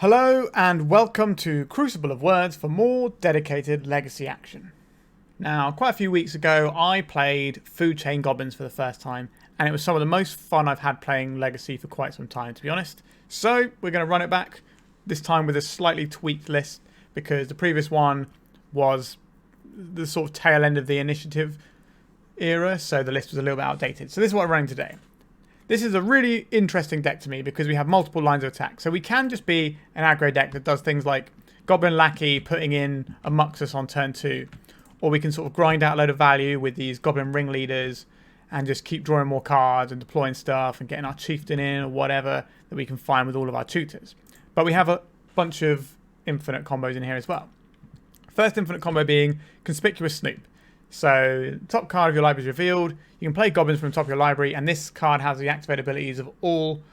Hello and welcome to Crucible of Words for more dedicated Legacy action. Now, quite a few weeks ago I played Food Chain Goblins for the first time, and it was some of the most fun I've had playing Legacy for quite some time, to be honest. So we're going to run it back, this time with a slightly tweaked list, because the previous one was the sort of tail end of the initiative era, so the list was a little bit outdated. So this is what we're running today. This is a really interesting deck to me because we have multiple lines of attack. So we can just be an aggro deck that does things like Goblin Lackey putting in a Muxus on turn 2. Or we can sort of grind out a load of value with these Goblin Ringleaders and just keep drawing more cards and deploying stuff and getting our Chieftain in or whatever that we can find with all of our tutors. But we have a bunch of infinite combos in here as well. First infinite combo being Conspicuous Snoop. So, top card of your library is revealed. You can play goblins from the top of your library, and this card has the activate abilities of all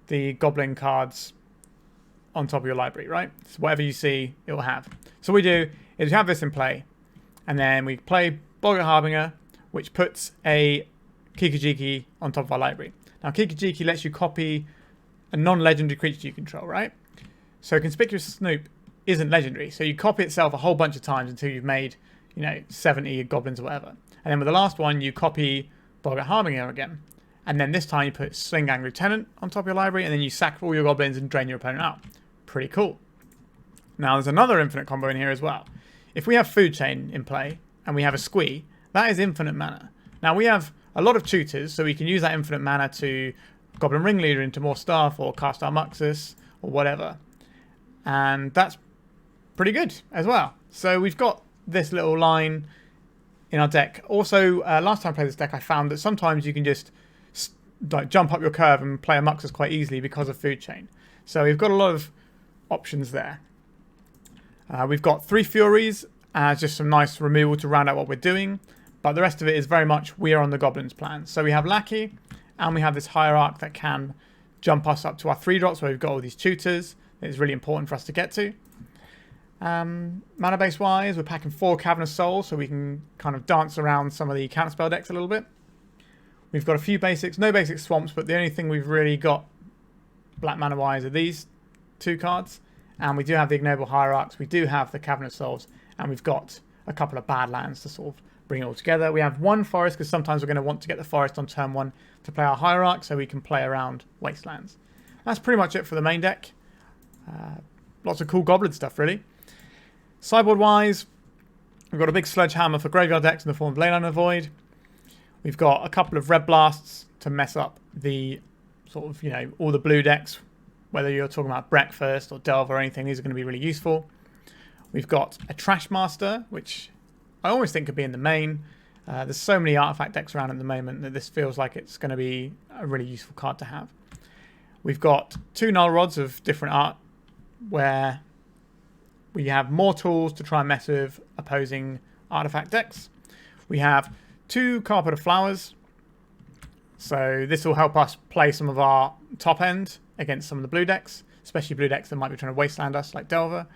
the goblin cards on top of your library, right? So whatever you see, it will have. So what we do is we have this in play, and then we play Boggart Harbinger, which puts a Kiki-Jiki on top of our library. Now, Kiki-Jiki lets you copy a non-legendary creature you control, right? So Conspicuous Snoop isn't legendary, so you copy itself a whole bunch of times until you've made 70 goblins or whatever. And then with the last one, you copy Boggart Harbinger again. And then this time you put Sling-Gang Lieutenant on top of your library, and then you sack all your goblins and drain your opponent out. Pretty cool. Now there's another infinite combo in here as well. If we have Food Chain in play, and we have a Squee, that is infinite mana. Now we have a lot of tutors, so we can use that infinite mana to Goblin Ringleader into more stuff, or cast our Muxus, or whatever. And that's pretty good as well. So we've got this little line in our deck. Also, last time I played this deck, I found that sometimes you can just jump up your curve and play a Muxus quite easily because of Food Chain. So we've got a lot of options there. We've got 3 Furies as just some nice removal to round out what we're doing, but the rest of it is very much we are on the Goblins plan. So we have Lackey, and we have this Hierarch that can jump us up to our 3 drops where we've got all these tutors. It's really important for us to get to. Mana base wise, we're packing 4 Cavern of Souls, so we can kind of dance around some of the counterspell decks a little bit. We've got a few basics, no basic swamps, but the only thing we've really got black mana wise are these 2 cards. And we do have the Ignoble Hierarchs, we do have the Cavern of Souls, and we've got a couple of Badlands to sort of bring it all together. We have 1 forest, because sometimes we're going to want to get the forest on turn 1 to play our Hierarch, so we can play around wastelands. That's pretty much it for the main deck. Lots of cool goblin stuff, really. Sideboard wise, we've got a big sledgehammer for graveyard decks in the form of Leyline and Void. We've got a couple of red blasts to mess up the sort of, all the blue decks. Whether you're talking about Breakfast or Delver or anything, these are going to be really useful. We've got a Trashmaster, which I always think could be in the main. There's so many artifact decks around at the moment that this feels like it's going to be a really useful card to have. We've got 2 Null Rods of different art, where we have more tools to try and mess with opposing artifact decks. We have 2 Carpet of Flowers. So this will help us play some of our top end against some of the blue decks, especially blue decks that might be trying to wasteland us like Delver.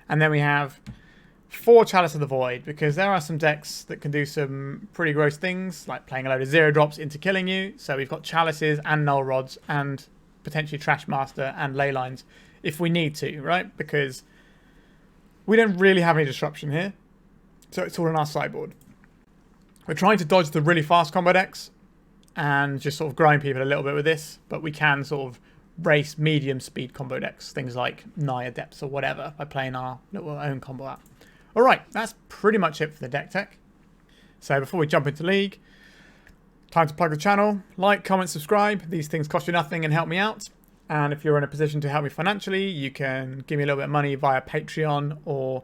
And then we have 4 Chalice of the Void, because there are some decks that can do some pretty gross things, like playing a load of 0 drops into killing you. So we've got Chalices and Null Rods and potentially Trashmaster and Leylines if we need to, right? Because we don't really have any disruption here, so it's all in our sideboard. We're trying to dodge the really fast combo decks and just sort of grind people a little bit with this, but we can sort of race medium speed combo decks, things like Naya Depths or whatever, by playing our little own combo out. Alright, that's pretty much it for the deck tech. So before we jump into League, time to plug the channel. Like, comment, subscribe. These things cost you nothing and help me out. And if you're in a position to help me financially, you can give me a little bit of money via Patreon or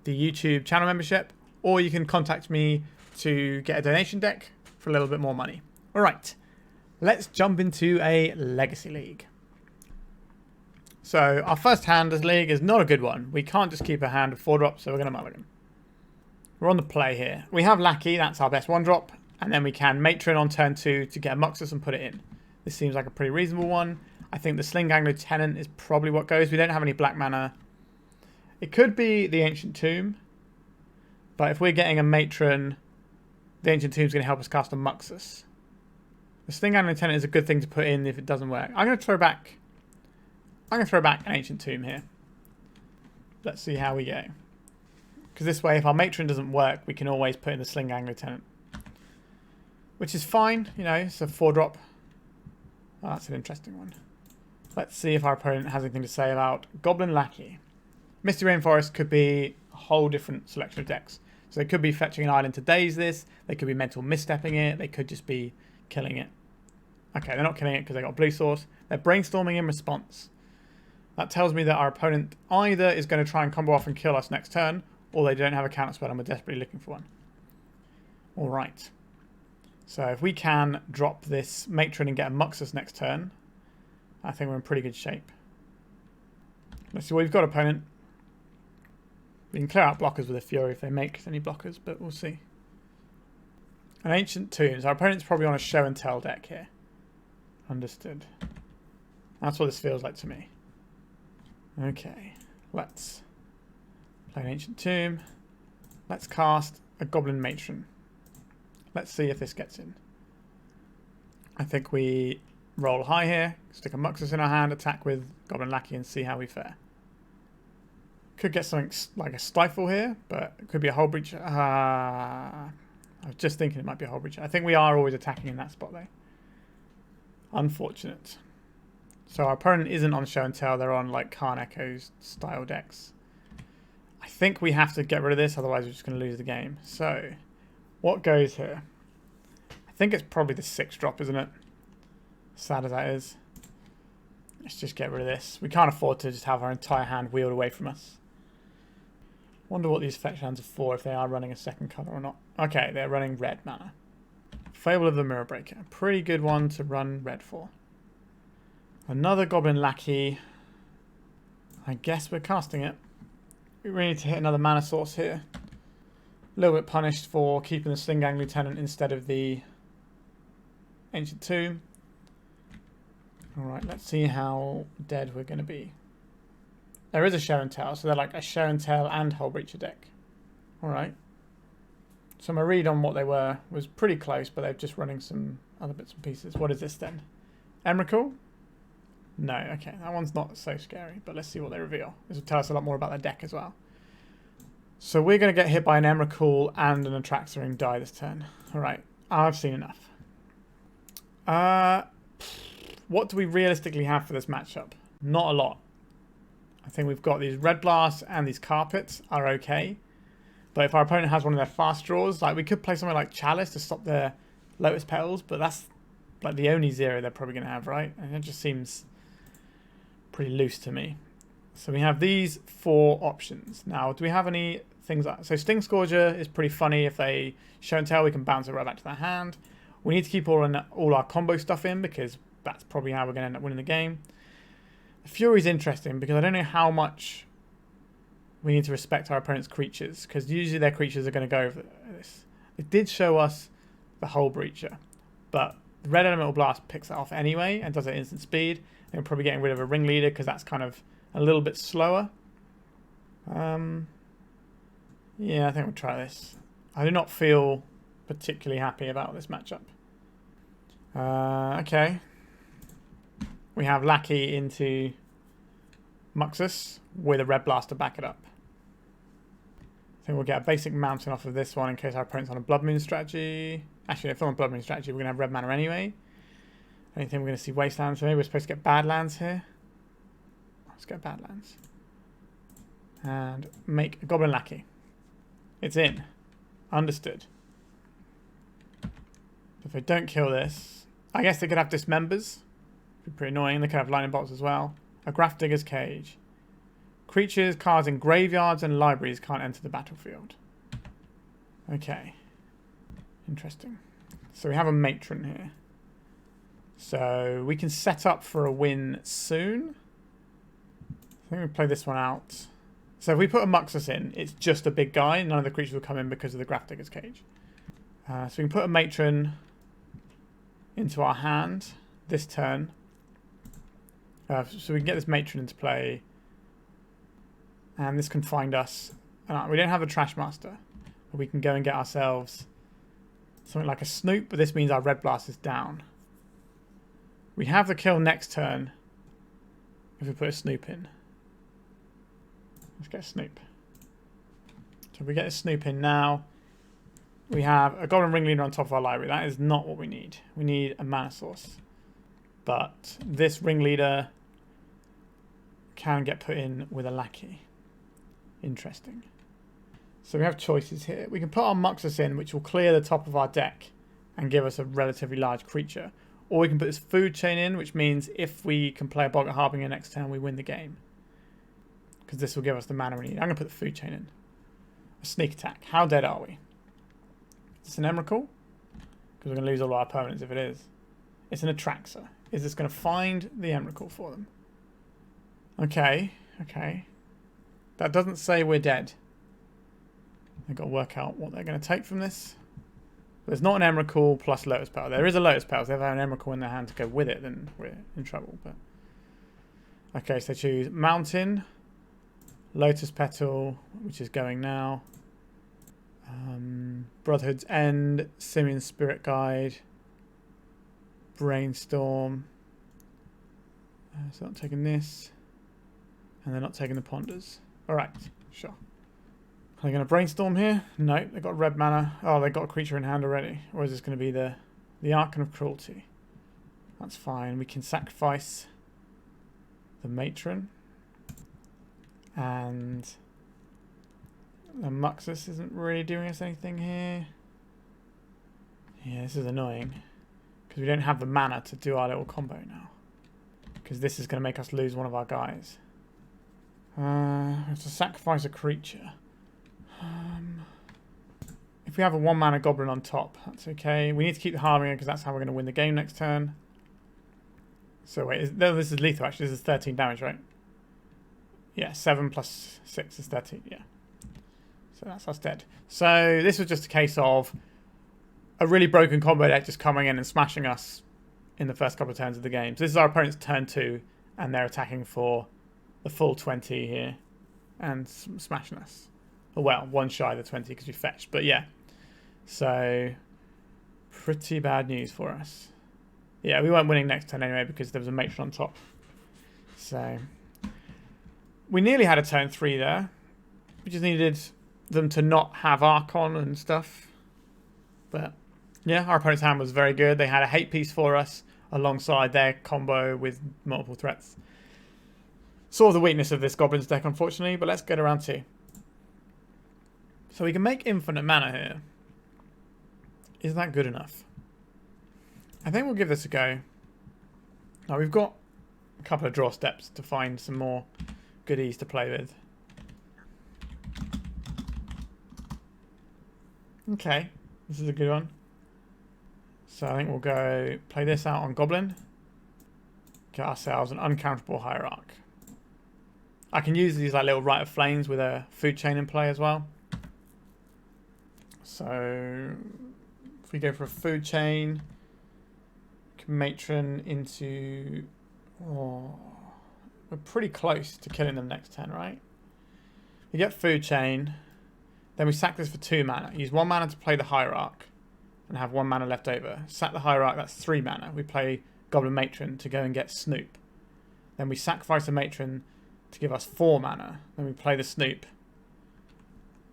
the YouTube channel membership, or you can contact me to get a donation deck for a little bit more money. All right, let's jump into a Legacy League. So our first hand as League is not a good one. We can't just keep a hand of 4 drops, so we're going to mulligan. We're on the play here. We have Lackey, that's our best 1 drop, and then we can Matron on turn 2 to get a Muxus and put it in. This seems like a pretty reasonable one. I think the Sling-Gang Lieutenant is probably what goes. We don't have any black mana. It could be the Ancient Tomb, but if we're getting a Matron, the Ancient Tomb is going to help us cast a Muxus. The Sling-Gang Lieutenant is a good thing to put in if it doesn't work. I'm going to throw back I'm going to throw back an Ancient Tomb here. Let's see how we go. Because this way, if our Matron doesn't work, we can always put in the Sling-Gang Lieutenant. Which is fine, you know, it's a 4-drop. Oh, that's an interesting one. Let's see if our opponent has anything to say about Goblin Lackey. Misty Rainforest could be a whole different selection of decks. So they could be fetching an island to daze this, they could be mental misstepping it, they could just be killing it. Okay, they're not killing it because they got blue source. They're brainstorming in response. That tells me that our opponent either is going to try and combo off and kill us next turn, or they don't have a counter spell and we're desperately looking for one. Alright. So if we can drop this Matron and get a Muxus next turn, I think we're in pretty good shape. Let's see what we've got, opponent. We can clear out blockers with a Fury if they make any blockers, but we'll see. An Ancient Tombs. Our opponent's probably on a show and tell deck here. Understood. That's what this feels like to me. Okay, let's play an Ancient Tomb. Let's cast a Goblin Matron. Let's see if this gets in. I think we roll high here, stick a Muxus in our hand, attack with Goblin Lackey and see how we fare. Could get something like a Stifle here, but it could be a Hull Breach. I was just thinking it might be a Hull Breach. I think we are always attacking in that spot though. Unfortunate. So our opponent isn't on show and tell, they're on like Karn Echoes style decks. I think we have to get rid of this, otherwise we're just going to lose the game. So, what goes here? I think it's probably the 6-drop, isn't it? Sad as that is. Let's just get rid of this. We can't afford to just have our entire hand wheeled away from us. Wonder what these fetch hands are for, if they are running a second colour or not. Okay, they're running red mana. Fable of the Mirror Breaker. A pretty good one to run red for. Another Goblin Lackey. I guess we're casting it. We really need to hit another mana source here. A little bit punished for keeping the Sling-Gang Lieutenant instead of the Ancient Tomb. Alright, let's see how dead we're going to be. There is a show and tell, so they're like a show and tell and Hull Breacher deck. Alright. So my read on what they were was pretty close, but they're just running some other bits and pieces. What is this then? Emrakul? No, okay, that one's not so scary, but let's see what they reveal. This will tell us a lot more about their deck as well. So we're going to get hit by an Emrakul and an Atraxa and die this turn. Alright, I've seen enough. What do we realistically have for this matchup? Not a lot. I think we've got these Red Blasts and these Carpets are okay. But if our opponent has one of their fast draws, like we could play something like Chalice to stop their Lotus Petals, but that's like the only 0 they're probably going to have, right? And it just seems pretty loose to me. So we have these 4 options. Now, do we have any things like... So Stingscourger is pretty funny. If they show and tell, we can bounce it right back to their hand. We need to keep all our combo stuff in because that's probably how we're going to end up winning the game. The Fury's interesting because I don't know how much we need to respect our opponent's creatures because usually their creatures are going to go over this. It did show us the Hull Breacher, but the Red Elemental Blast picks that off anyway and does it instant speed. And we're probably getting rid of a Ringleader because that's kind of a little bit slower. Yeah, I think we'll try this. I do not feel particularly happy about this matchup. Okay. We have Lackey into Muxus with a Red Blast to back it up. I think we'll get a basic mountain off of this one in case our opponent's on a Blood Moon strategy. Actually, if they're on a Blood Moon strategy, we're going to have red mana anyway. I don't think we're going to see Wastelands, so maybe we're supposed to get Badlands here. Let's get Badlands. And make a Goblin Lackey. It's in. Understood. If they don't kill this, I guess they could have Dismembers. Be pretty annoying. They could have Lightning Bolts as well. A Grafdigger's Cage. Creatures, cards in graveyards and libraries can't enter the battlefield. Okay. Interesting. So we have a Matron here. So we can set up for a win soon. I think we play this one out. So if we put a Muxus in, it's just a big guy. None of the creatures will come in because of the Grafdigger's Cage. So we can put a Matron into our hand this turn. So we can get this Matron into play. And this can find us. We don't have a Trashmaster. But we can go and get ourselves something like a Snoop, but this means our Red Blast is down. We have the kill next turn if we put a Snoop in? Let's get a Snoop. So if we get a Snoop in now, we have a Goblin Ringleader on top of our library. That is not what we need. We need a mana source. But this Ringleader can get put in with a Lackey. Interesting. So we have choices here. We can put our Muxus in, which will clear the top of our deck and give us a relatively large creature. Or we can put this food chain in, which means if we can play a Boggart Harbinger next turn, we win the game. Because this will give us the mana we need. I'm going to put the food chain in. A sneak attack. How dead are we? Is this an Emrakul? Because we're going to lose all our opponents if it is. It's an Atraxa. Is this going to find the Emrakul for them? Okay. Okay. That doesn't say we're dead. I've got to work out what they're going to take from this. There's not an Emrakul plus Lotus Petal. There is a Lotus Petal. So if they have an Emrakul in their hand to go with it, then we're in trouble. But okay, so choose Mountain, Lotus Petal, which is going now, Brotherhood's End, Simian Spirit Guide, Brainstorm. So not taking this, and they're not taking the Ponders. All right, sure. Are they going to Brainstorm here? No, they've got red mana. Oh, they've got a creature in hand already. Or is this going to be the Archon of Cruelty? That's fine. We can sacrifice the Matron. And the Muxus isn't really doing us anything here. Yeah, this is annoying. Because we don't have the mana to do our little combo now. Because this is going to make us lose one of our guys. We have to sacrifice a creature. If we have a 1 mana Goblin on top, that's okay. We need to keep the Harbinger because that's how we're going to win the game next turn. So wait, no, this is lethal actually. This is 13 damage, right? Yeah, 7 plus 6 is 13, yeah. So that's us dead. So this was just a case of a really broken combo deck just coming in and smashing us in the first couple of turns of the game. So this is our opponent's turn 2, and they're attacking for the full 20 here and smashing us. Well, one shy of the 20 because we fetched. But yeah. So, pretty bad news for us. Yeah, we weren't winning next turn anyway because there was a Matron on top. So, we nearly had a turn 3 there. We just needed them to not have Archon and stuff. But, yeah, our opponent's hand was very good. They had a hate piece for us alongside their combo with multiple threats. Saw the weakness of this Goblins deck, unfortunately. But let's get around to. So we can make infinite mana here. Is that good enough? I think we'll give this a go. Now we've got a couple of draw steps to find some more goodies to play with. Okay, this is a good one. So I think we'll go play this out on Goblin. Get ourselves an uncountable Hierarch. I can use these like little Rite of Flames with a food chain in play as well. So if we go for a food chain, Matron into... Oh, we're pretty close to killing them next turn, right? We get food chain, then we sack this for 2 mana. Use 1 mana to play the Hierarch and have 1 mana left over. Sack the Hierarch, that's 3 mana. We play Goblin Matron to go and get Snoop. Then we sacrifice the Matron to give us 4 mana. Then we play the Snoop.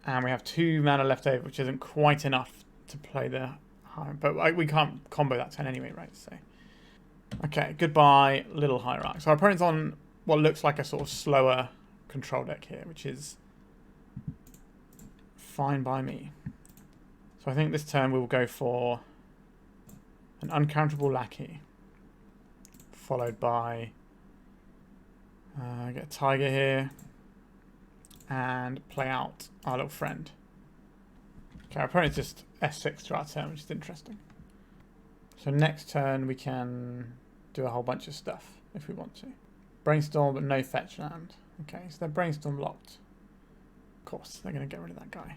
And we have 2 mana left over, which isn't quite enough to play the Hierarch. But we can't combo that turn anyway, right? So, okay, goodbye, little Hierarch. So our opponent's on what looks like a sort of slower control deck here, which is fine by me. So I think this turn we will go for an uncountable Lackey, followed by get a Taiga here. And play out our little friend. Okay, our opponent's just S6 to our turn, which is interesting. So next turn we can do a whole bunch of stuff if we want to. Brainstorm, but no fetch land. Okay, so they're Brainstorm locked. Of course, they're going to get rid of that guy.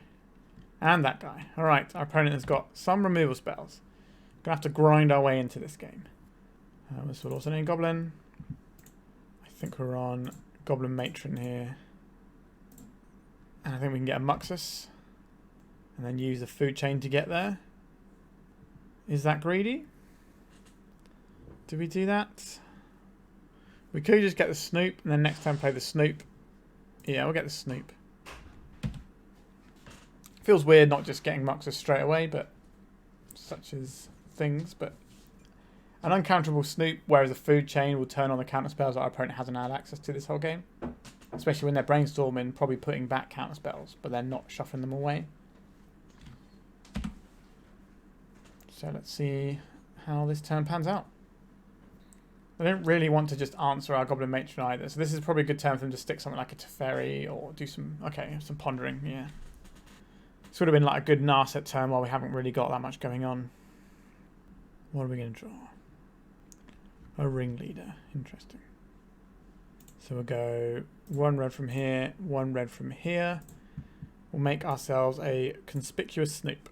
And that guy. Alright, our opponent has got some removal spells. We're going to have to grind our way into this game. This will also name Goblin. I think we're on Goblin Matron here. And I think we can get a Muxus. And then use the food chain to get there. Is that greedy? Do we do that? We could just get the Snoop and then next time play the Snoop. Yeah, we'll get the Snoop. Feels weird not just getting Muxus straight away, but such as things. But an uncounterable Snoop, whereas a food chain will turn on the counter spells that our opponent hasn't had access to this whole game. Especially when they're brainstorming, probably putting back counter spells, but they're not shuffling them away. So let's see how this turn pans out. I don't really want to just answer our Goblin Matron either, so this is probably a good turn for them to stick something like a Teferi or do some, okay, some pondering, yeah. This would have been like a good Narset turn while we haven't really got that much going on. What are we going to draw? A Ringleader, interesting. So we'll go 1 red from here, 1 red from here. We'll make ourselves a Conspicuous Snoop.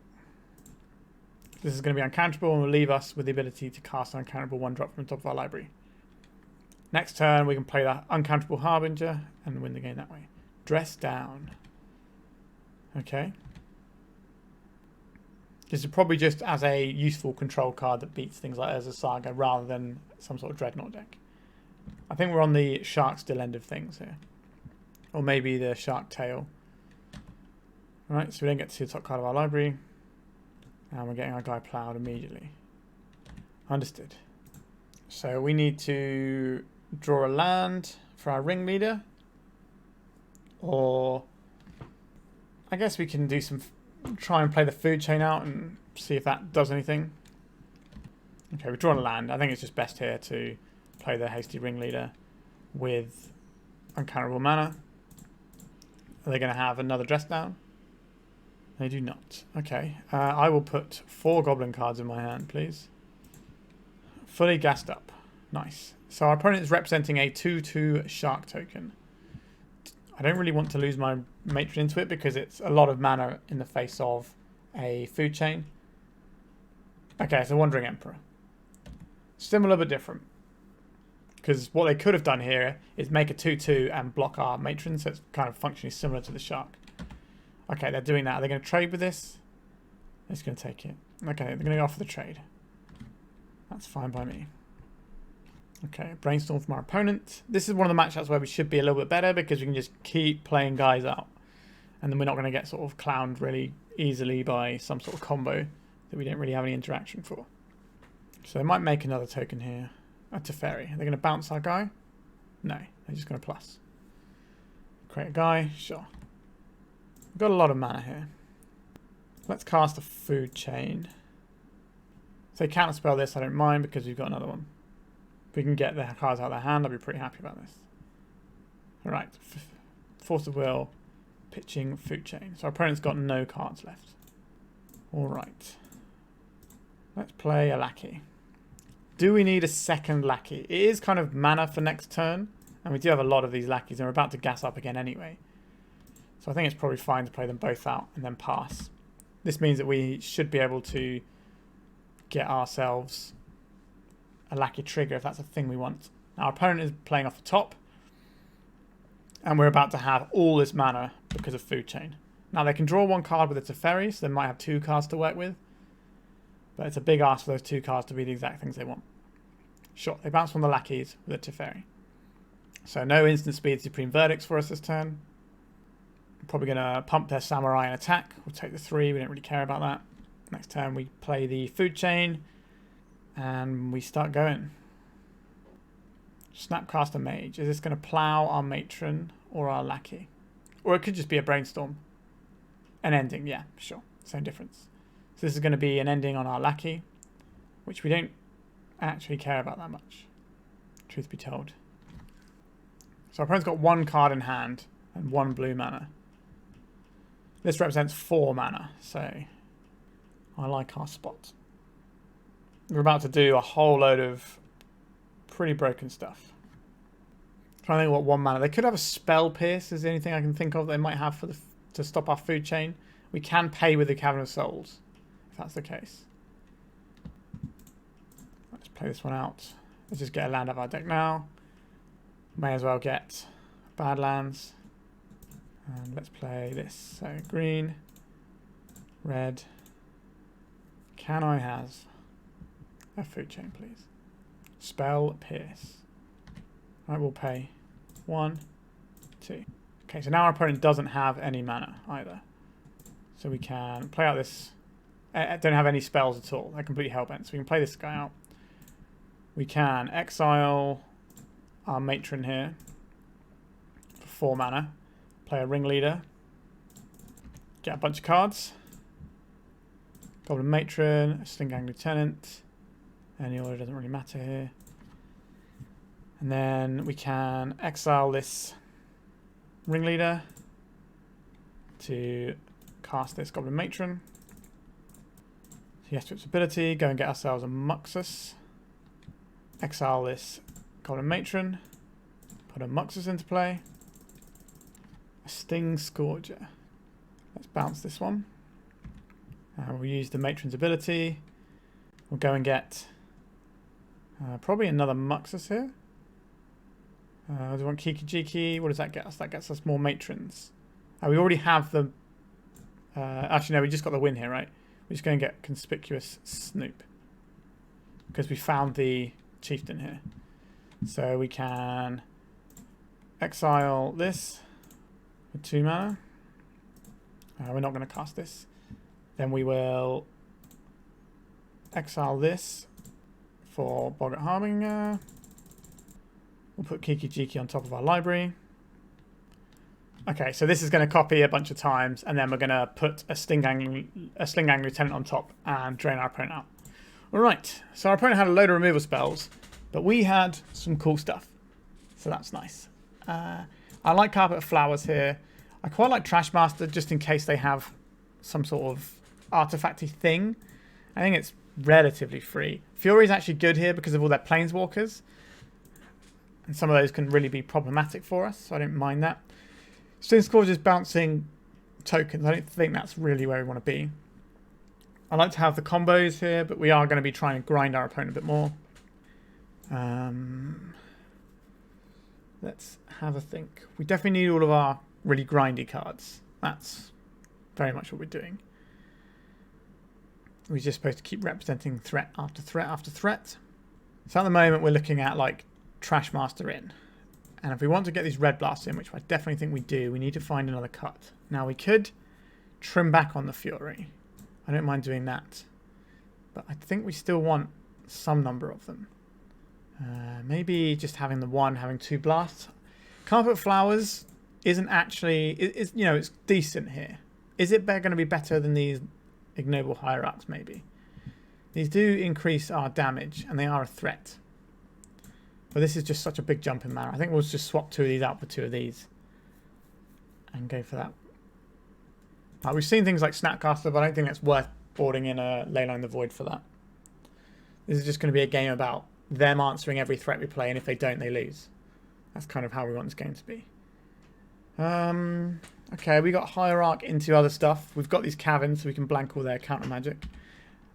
This is going to be uncounterable and will leave us with the ability to cast an uncounterable 1-drop from the top of our library. Next turn we can play that Uncounterable Harbinger and win the game that way. Dress Down. Okay. This is probably just as a useful control card that beats things like Urza's Saga rather than some sort of Dreadnought deck. I think we're on the Shark Still end of things here. Or maybe the Shark Tail. Alright, so we don't get to see the top card of our library. And we're getting our guy ploughed immediately. Understood. So we need to draw a land for our Ringleader. Or I guess we can do some... try and play the food chain out and see if that does anything. Okay, we've drawn a land. I think it's just best here to play the hasty Ringleader with uncounterable mana. Are they going to have another Dress Down? They do not. Okay, I will put 4 Goblin cards in my hand, please. Fully gassed up. Nice. So our opponent is representing a 2/2 Shark token. I don't really want to lose my Matron into it because it's a lot of mana in the face of a food chain. Okay, it's a Wandering Emperor. Similar but different. Because what they could have done here is make a 2/2 and block our Matron, so it's kind of functionally similar to the Shark. Okay, they're doing that. Are they going to trade with this? They're just going to take it. Okay, they're going to go for the trade. That's fine by me. Okay, brainstorm from our opponent. This is one of the matchups where we should be a little bit better because we can just keep playing guys out. And then we're not going to get sort of clowned really easily by some sort of combo that we don't really have any interaction for. So they might make another token here. A Teferi. Are they going to bounce our guy? No, they're just going to plus. Create a guy? Sure. We've got a lot of mana here. Let's cast a food chain. If they counterspell this, I don't mind because we've got another one. If we can get the cards out of their hand, I'll be pretty happy about this. Alright. Force of Will. Pitching food chain. So our opponent's got no cards left. Alright. Let's play a Lackey. Do we need a second Lackey? It is kind of mana for next turn. And we do have a lot of these Lackeys. And we're about to gas up again anyway. So I think it's probably fine to play them both out and then pass. This means that we should be able to get ourselves a Lackey trigger if that's a thing we want. Now our opponent is playing off the top. And we're about to have all this mana because of food chain. Now they can draw 1 card with a Teferi, so they might have 2 cards to work with. But it's a big ask for those 2 cards to be the exact things they want. Sure, they bounce on the Lackeys with a Teferi. So no instant speed Supreme Verdicts for us this turn. Probably going to pump their Samurai and attack. We'll take the 3. We don't really care about that. Next turn we play the food chain. And we start going. Snapcaster Mage. Is this going to plow our Matron or our Lackey? Or it could just be a brainstorm. An ending, yeah, sure. Same difference. So this is going to be an ending on our Lackey. Which we don't actually care about that much. Truth be told. So our opponent's got 1 card in hand. And 1 blue mana. This represents 4 mana, so I like our spot. We're about to do a whole load of pretty broken stuff. Trying to think what 1 mana. They could have a Spell Pierce is the only thing I can think of they might have for to stop our food chain. We can pay with the Cavern of Souls, if that's the case. Let's play this one out. Let's just get a land out of our deck now. May as well get Badlands. And let's play this. So green, red. Can I have a food chain, please? Spell Pierce. Right, we'll pay 1, 2. Okay, so now our opponent doesn't have any mana either. So we can play out this. Don't have any spells at all. They're completely hellbent. So we can play this guy out. We can exile our Matron here for 4 mana. Play a Ringleader. Get a bunch of cards. Goblin Matron, a Sling-Gang Lieutenant. Any order doesn't really matter here. And then we can exile this Ringleader to cast this Goblin Matron. So yes to its ability, go and get ourselves a Muxus. Exile this Goblin Matron. Put a Muxus into play. A Stingscourger. Let's bounce this one. We'll use the Matron's ability. We'll go and get probably another Muxus here. Do we want Kiki-Jiki? What does that get us? That gets us more Matrons. We already have the... actually, no, we just got the win here, right? We're just going to get Conspicuous Snoop. Because we found the Chieftain here. So we can exile this for 2 mana. We're not going to cast this. Then we will exile this for Boggart Harbinger. We'll put Kiki-Jiki on top of our library. Okay, so this is going to copy a bunch of times, and then we're going to put a Sling-Gang Lieutenant on top and drain our opponent out. All right, so our opponent had a load of removal spells, but we had some cool stuff. So that's nice. I like Carpet of Flowers here. I quite like Trashmaster just in case they have some sort of artifacty thing. I think it's relatively free. Fury is actually good here because of all their planeswalkers. And some of those can really be problematic for us, so I don't mind that. Stingscourger is bouncing tokens. I don't think that's really where we want to be. I like to have the combos here, but we are going to be trying to grind our opponent a bit more. Let's have a think. We definitely need all of our really grindy cards. That's very much what we're doing. We're just supposed to keep representing threat after threat after threat. So at the moment we're looking at like Trashmaster in. And if we want to get these red blasts in, which I definitely think we do, we need to find another cut. Now we could trim back on the Fury. I don't mind doing that. But I think we still want some number of them. Maybe just having the one, having 2 blasts. Carpet Flowers isn't actually... you know, it's decent here. Is it going to be better than these Ignoble Hierarchs, maybe? These do increase our damage, and they are a threat. But this is just such a big jump in mana. I think we'll just swap 2 of these out for 2 of these. And go for that. We've seen things like Snapcaster, but I don't think it's worth boarding in a Leyline the Void for that. This is just going to be a game about them answering every threat we play, and if they don't, they lose. That's kind of how we want this game to be. Okay, we got Hierarch into other stuff. We've got these caverns, so we can blank all their counter magic.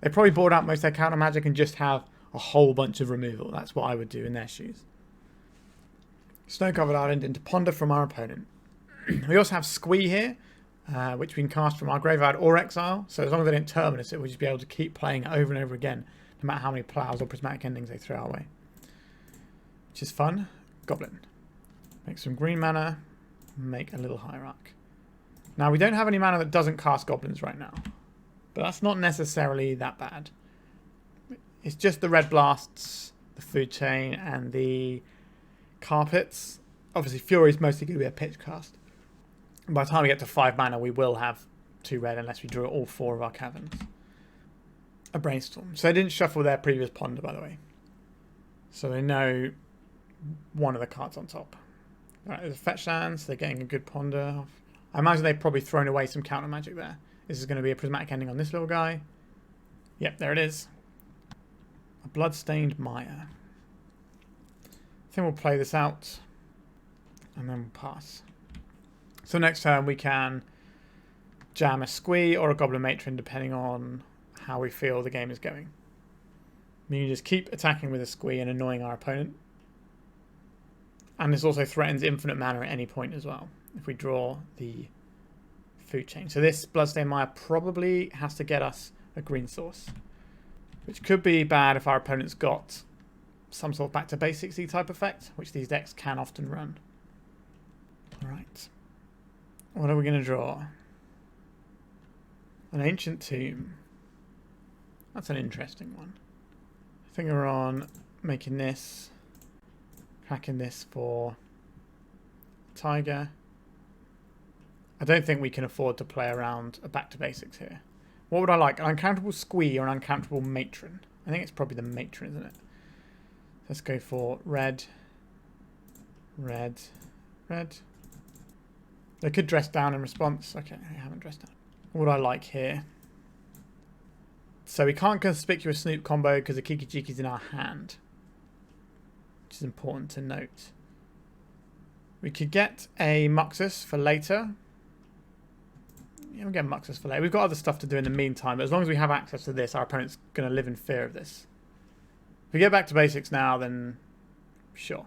They probably board out most of their counter magic and just have a whole bunch of removal. That's what I would do in their shoes. Snow-covered island into ponder from our opponent. We also have Squee here, which we can cast from our graveyard or exile. So as long as they don't terminus it, we'll just be able to keep playing it over and over again, no matter how many plows or prismatic endings they throw our way. Which is fun. Goblin. Make some green mana. Make a little Hierarch. Now, we don't have any mana that doesn't cast goblins right now. But that's not necessarily that bad. It's just the red blasts, the food chain, and the carpets. Obviously, Fury is mostly going to be a pitch cast. And by the time we get to 5 mana, we will have 2 red unless we draw all 4 of our caverns. A brainstorm. So they didn't shuffle their previous ponder, by the way. So they know one of the cards on top. Right, there's a fetch land, so they're getting a good ponder. I imagine they've probably thrown away some counter magic there. This is going to be a prismatic ending on this little guy. Yep, there it is. A Bloodstained Mire. I think we'll play this out. And then we'll pass. So next turn we can jam a Squee or a Goblin Matron depending on how we feel the game is going. We can just keep attacking with a Squee and annoying our opponent. And this also threatens infinite mana at any point as well, if we draw the food chain. So this Bloodstained Mire probably has to get us a green source, which could be bad if our opponent's got some sort of back to basics-y type effect, which these decks can often run. Alright. What are we going to draw? An Ancient Tomb. That's an interesting one. I think we're on making this, cracking this for Taiga. I don't think we can afford to play around a back to basics here. What would I like? An uncountable Squee or an uncountable Matron? I think it's probably the Matron, isn't it? Let's go for red, red, red. They could dress down in response. Okay, I haven't dressed down. What would I like here? So we can't Conspicuous Snoop combo because the Kiki-Jiki's in our hand, which is important to note. We could get a Muxus for later. Yeah, we'll get Muxus for later. We've got other stuff to do in the meantime, but as long as we have access to this, our opponent's going to live in fear of this. If we get back to basics now, then sure,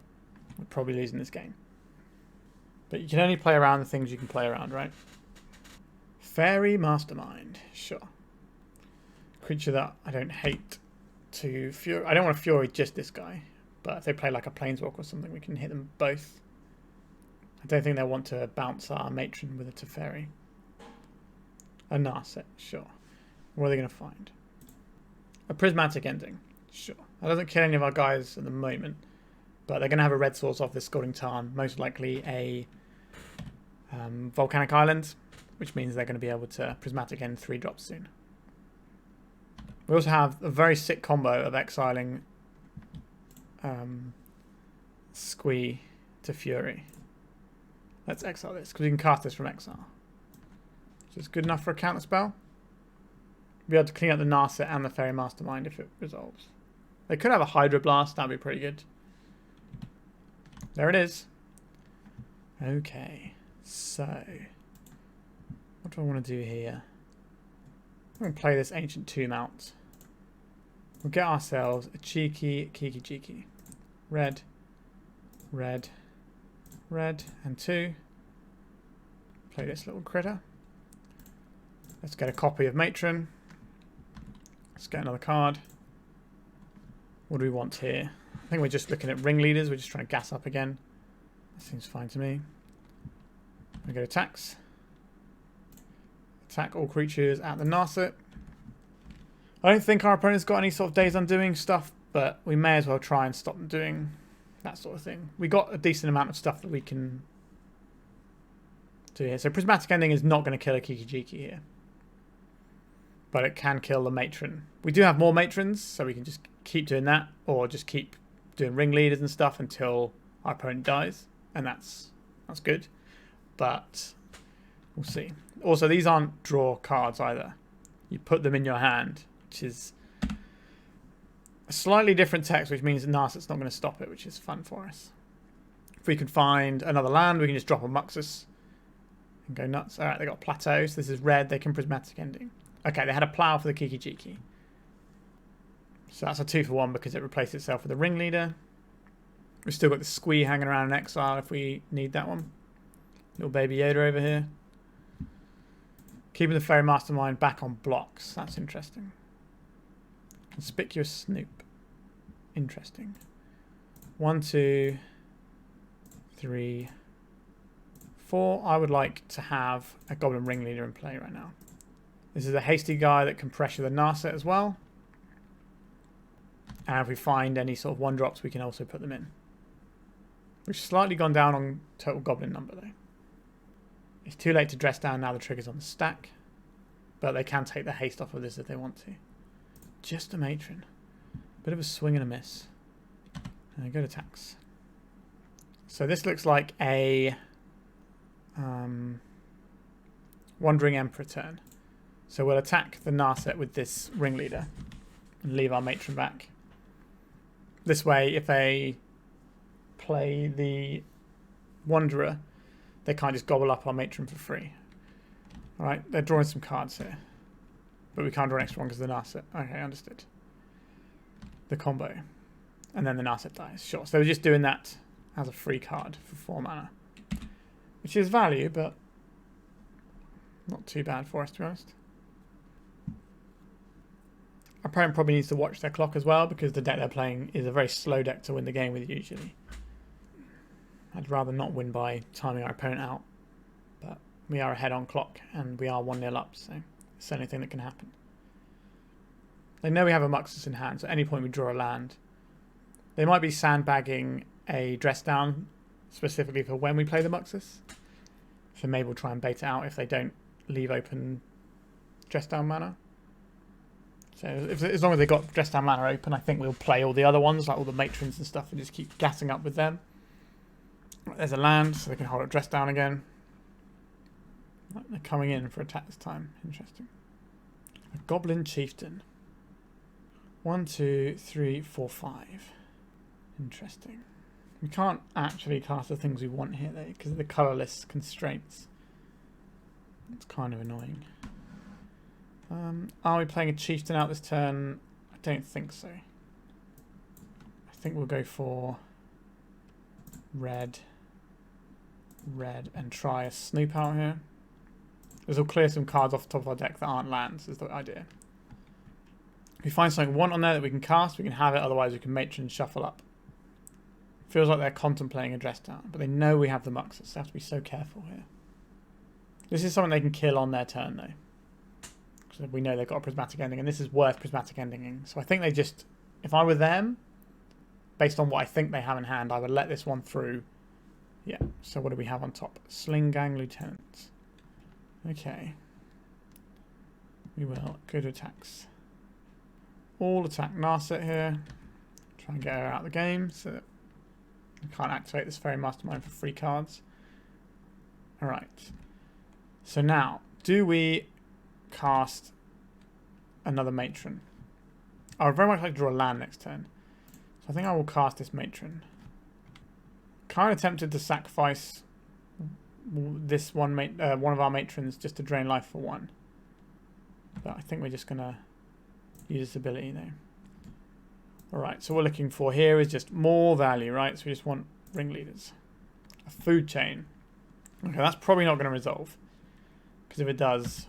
we're probably losing this game. But you can only play around the things you can play around, right? Fairy Mastermind, sure. Creature that I don't hate to Fury. I don't want to Fury just this guy, but if they play like a Planeswalk or something, we can hit them both. I don't think they'll want to bounce our Matron with a Teferi. A Narset, sure. What are they going to find? A Prismatic Ending, sure. That doesn't kill any of our guys at the moment, but they're going to have a red source off this Scalding Tarn, most likely a Volcanic Island, which means they're going to be able to Prismatic End 3 drops soon. We also have a very sick combo of exiling Squee to Fury. Let's exile this, because we can cast this from exile. Is this good enough for a counter spell? We'll be able to clean up the Narset and the Fairy Mastermind if it resolves. They could have a Hydro Blast, that'd be pretty good. There it is. Okay, so what do I want to do here? I'm going to play this Ancient Tomb out. We'll get ourselves a cheeky Kiki-Jiki. Red, red, red, and 2. Play this little critter. Let's get a copy of Matron. Let's get another card. What do we want here? I think we're just looking at Ringleaders. We're just trying to gas up again. That seems fine to me. We go to attacks. Attack all creatures at the Narset. I don't think our opponent's got any sort of Days Undoing stuff, but we may as well try and stop them doing that sort of thing. We got a decent amount of stuff that we can do here. So Prismatic Ending is not going to kill a Kiki-Jiki here, but it can kill the Matron. We do have more Matrons, so we can just keep doing that, or just keep doing Ringleaders and stuff until our opponent dies, and that's good. But we'll see. Also, these aren't draw cards either. You put them in your hand, which is a slightly different text, which means Narset's not going to stop it, which is fun for us. If we can find another land, we can just drop a Muxus and go nuts. Alright, they got a Plateau, so this is red. They can Prismatic Ending. Okay, they had a Plough for the Kiki-Jiki. So that's a 2-for-1 because it replaced itself with a Ringleader. We've still got the Squee hanging around in exile if we need that one. Little baby Yoda over here. Keeping the Fairy Mastermind back on blocks. That's interesting. Conspicuous Snoop. Interesting. 1, 2, 3, 4. I would like to have a Goblin Ringleader in play right now. This is a hasty guy that can pressure the Narset as well. And if we find any sort of 1-drops, we can also put them in. We've slightly gone down on total Goblin number though. It's too late to dress down now the trigger's on the stack. But they can take the haste off of this if they want to. Just a Matron. Bit of a swing and a miss. And go to attacks. So this looks like a Wandering Emperor turn. So we'll attack the Narset with this Ringleader and leave our Matron back. This way, if they play the Wanderer, they can't just gobble up our Matron for free. Alright, they're drawing some cards here. But we can't draw an extra one because of the Narset. Okay, understood. The combo. And then the Narset dies. Sure, so we're just doing that as a free card for 4 mana. Which is value, but not too bad for us, to be honest. Our opponent probably needs to watch their clock as well, because the deck they're playing is a very slow deck to win the game with usually. I'd rather not win by timing our opponent out, but we are ahead on clock and we are 1-0 up, so it's the only thing that can happen. They know we have a Muxus in hand, so at any point we draw a land. They might be sandbagging a dress down specifically for when we play the Muxus, so maybe we'll try and bait it out if they don't leave open dress down mana. So as long as they got dress down mana open, I think we'll play all the other ones, like all the matrons and stuff, and just keep gassing up with them. There's a land, so they can hold it dress down again. They're coming in for attack this time. Interesting. A Goblin Chieftain. 1, 2, 3, 4, 5. Interesting. We can't actually cast the things we want here, though, because of the colourless constraints. It's kind of annoying. Are we playing a Chieftain out this turn? I don't think so. I think we'll go for red, and try a Snoop out here. This will clear some cards off the top of our deck that aren't lands, is the idea. If we find something we want on there that we can cast, we can have it, otherwise we can matron shuffle up. Feels like they're contemplating a dress down, but they know we have the Muxus, so they have to be so careful here. This is something they can kill on their turn, though. Because we know they've got a prismatic ending, and this is worth prismatic ending. So I think they just, if I were them, based on what I think they have in hand, I would let this one through. Yeah, so what do we have on top? Sling-Gang Lieutenant. Okay. We will go to attacks. All attack Narset here. Try and get her out of the game so that we can't activate this Fairy Mastermind for free cards. Alright. So now, do we cast another Matron? I would very much like to draw a land next turn. So I think I will cast this Matron. Kind of tempted to sacrifice this one of our Matrons just to drain life for 1. But I think we're just going to use this ability though. Alright, so what we're looking for here is just more value, right? So we just want Ringleaders. A food chain. Okay, that's probably not going to resolve. Because if it does,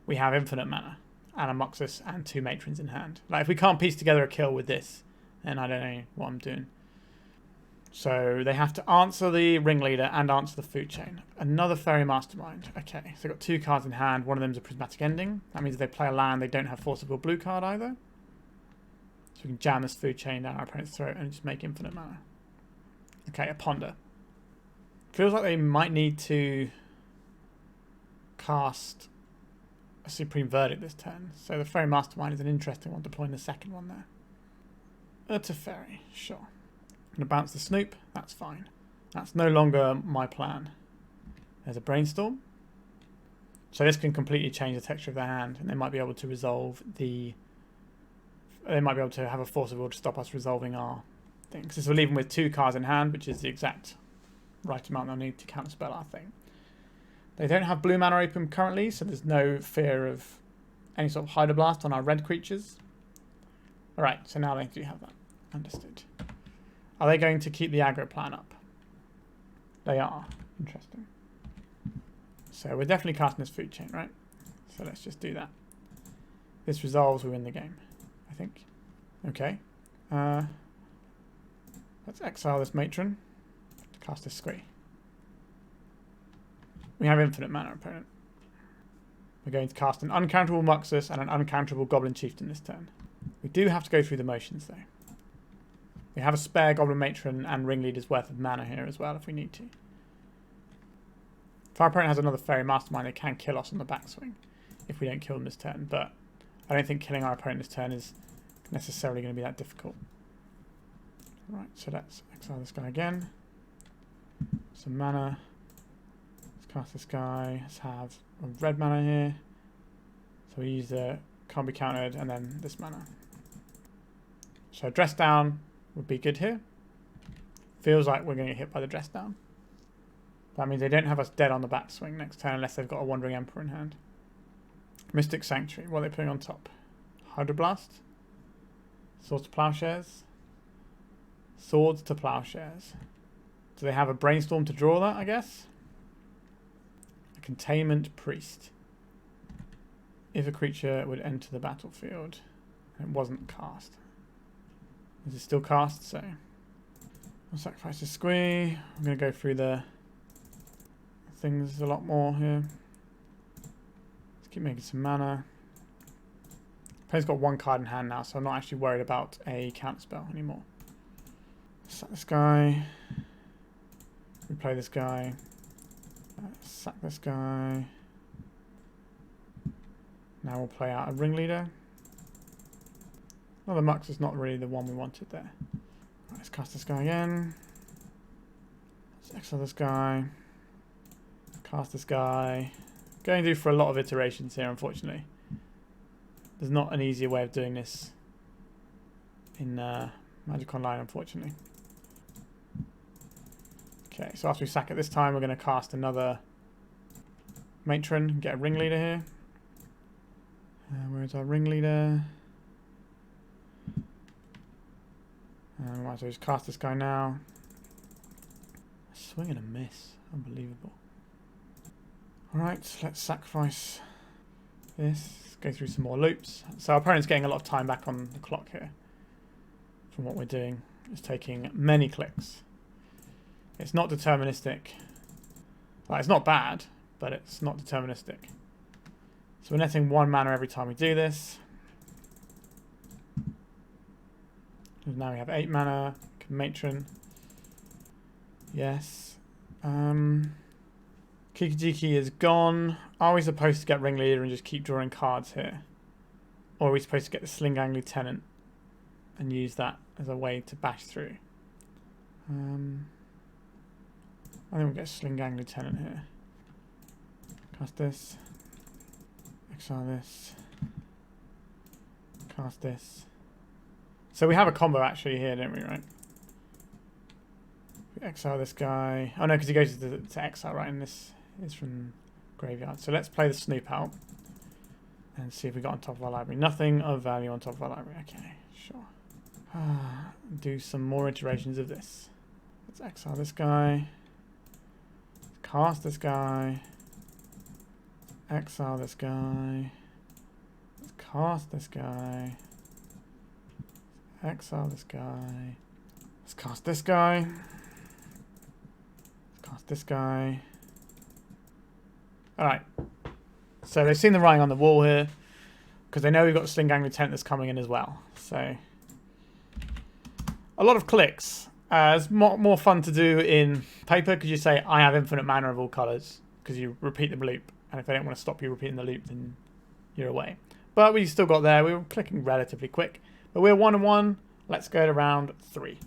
we have infinite mana. And a Muxus and 2 Matrons in hand. Like, if we can't piece together a kill with this, then I don't know what I'm doing. So they have to answer the Ringleader and answer the food chain. Another Fairy Mastermind. Okay, so they've got 2 cards in hand. One of them is a prismatic ending. That means if they play a land, they don't have Force of Will blue card either. So we can jam this food chain down our opponent's throat and just make infinite mana. Okay, a Ponder. Feels like they might need to cast a Supreme Verdict this turn. So the Fairy Mastermind is an interesting one, deploying the second one there. It's a Fairy, sure. I'm going to bounce the Snoop, that's fine. That's no longer my plan. There's a Brainstorm. So this can completely change the texture of their hand, and they might be able to resolve the... They might be able to have a Force of Will to stop us resolving our thing. Because we're leaving with 2 cards in hand, which is the exact right amount they'll need to counterspell our thing. They don't have blue mana open currently, so there's no fear of any sort of Hydroblast on our red creatures. Alright, so now they do have that. Understood. Are they going to keep the aggro plan up? They are. Interesting. So we're definitely casting this food chain, right? So let's just do that. This resolves, we win the game, I think. Okay. Let's exile this Matron to cast this Squee. We have infinite mana, opponent. We're going to cast an uncounterable Muxus and an uncounterable Goblin Chieftain this turn. We do have to go through the motions, though. We have a spare Goblin Matron and Ringleader's worth of mana here as well, if we need to. If our opponent has another Fairy Mastermind, they can kill us on the backswing if we don't kill them this turn, but I don't think killing our opponent this turn is necessarily going to be that difficult. Right, so let's exile this guy again. Some mana. Let's cast this guy. Let's have a red mana here. So we use the can't be countered and then this mana. So dress down would be good here. Feels like we're going to get hit by the dress down. That means they don't have us dead on the backswing next turn unless they've got a Wandering Emperor in hand. Mystic Sanctuary. What are they putting on top? Hydroblast. Swords to Plowshares. Swords to Plowshares. Do they have a Brainstorm to draw that, I guess? A Containment Priest. If a creature would enter the battlefield. It wasn't cast. Is it still cast? So we'll sacrifice the Squee. I'm going to go through the things a lot more here. Let's keep making some mana. Player's got one card in hand now, so I'm not actually worried about a counterspell anymore. Sack this guy. Replay this guy. Sack this guy. Now we'll play out a Ringleader. Well, the Mux is not really the one we wanted there. Right, let's cast this guy again. Let's exile this guy. Cast this guy. Going to do for a lot of iterations here, unfortunately. There's not an easier way of doing this in Magic Online, unfortunately. Okay, so after we sack it this time, we're going to cast another Matron, get a Ringleader here. Where's our Ringleader? We might as well just cast this guy now. A swing and a miss. Unbelievable. Alright, let's sacrifice this. Go through some more loops. So our opponent's getting a lot of time back on the clock here. From what we're doing. It's taking many clicks. It's not deterministic. Like, it's not bad, but it's not deterministic. So we're netting 1 mana every time we do this. And now we have 8 mana. Matron. Yes. Kiki-Jiki is gone. Are we supposed to get Ringleader and just keep drawing cards here? Or are we supposed to get the Sling-Gang Lieutenant and use that as a way to bash through? I think we'll get Sling-Gang Lieutenant here. Cast this. Exile this. Cast this. So we have a combo actually here, don't we, right? We exile this guy. Oh no, because he goes to exile, right? And this is from graveyard. So let's play the Snoop out. And see if we got on top of our library. Nothing of value on top of our library. Okay, sure. Do some more iterations of this. Let's exile this guy. Cast this guy. Exile this guy. Let's cast this guy. Exile this guy. Let's cast this guy. Let's cast this guy. Alright. So they've seen the writing on the wall here. Because they know we've got the Sling-Gang Lieutenant that's coming in as well. So a lot of clicks. It's more fun to do in paper because you say, I have infinite mana of all colours. Because you repeat the loop. And if they don't want to stop you repeating the loop, then you're away. But we still got there. We were clicking relatively quick. But we're 1-1. Let's go to round 3.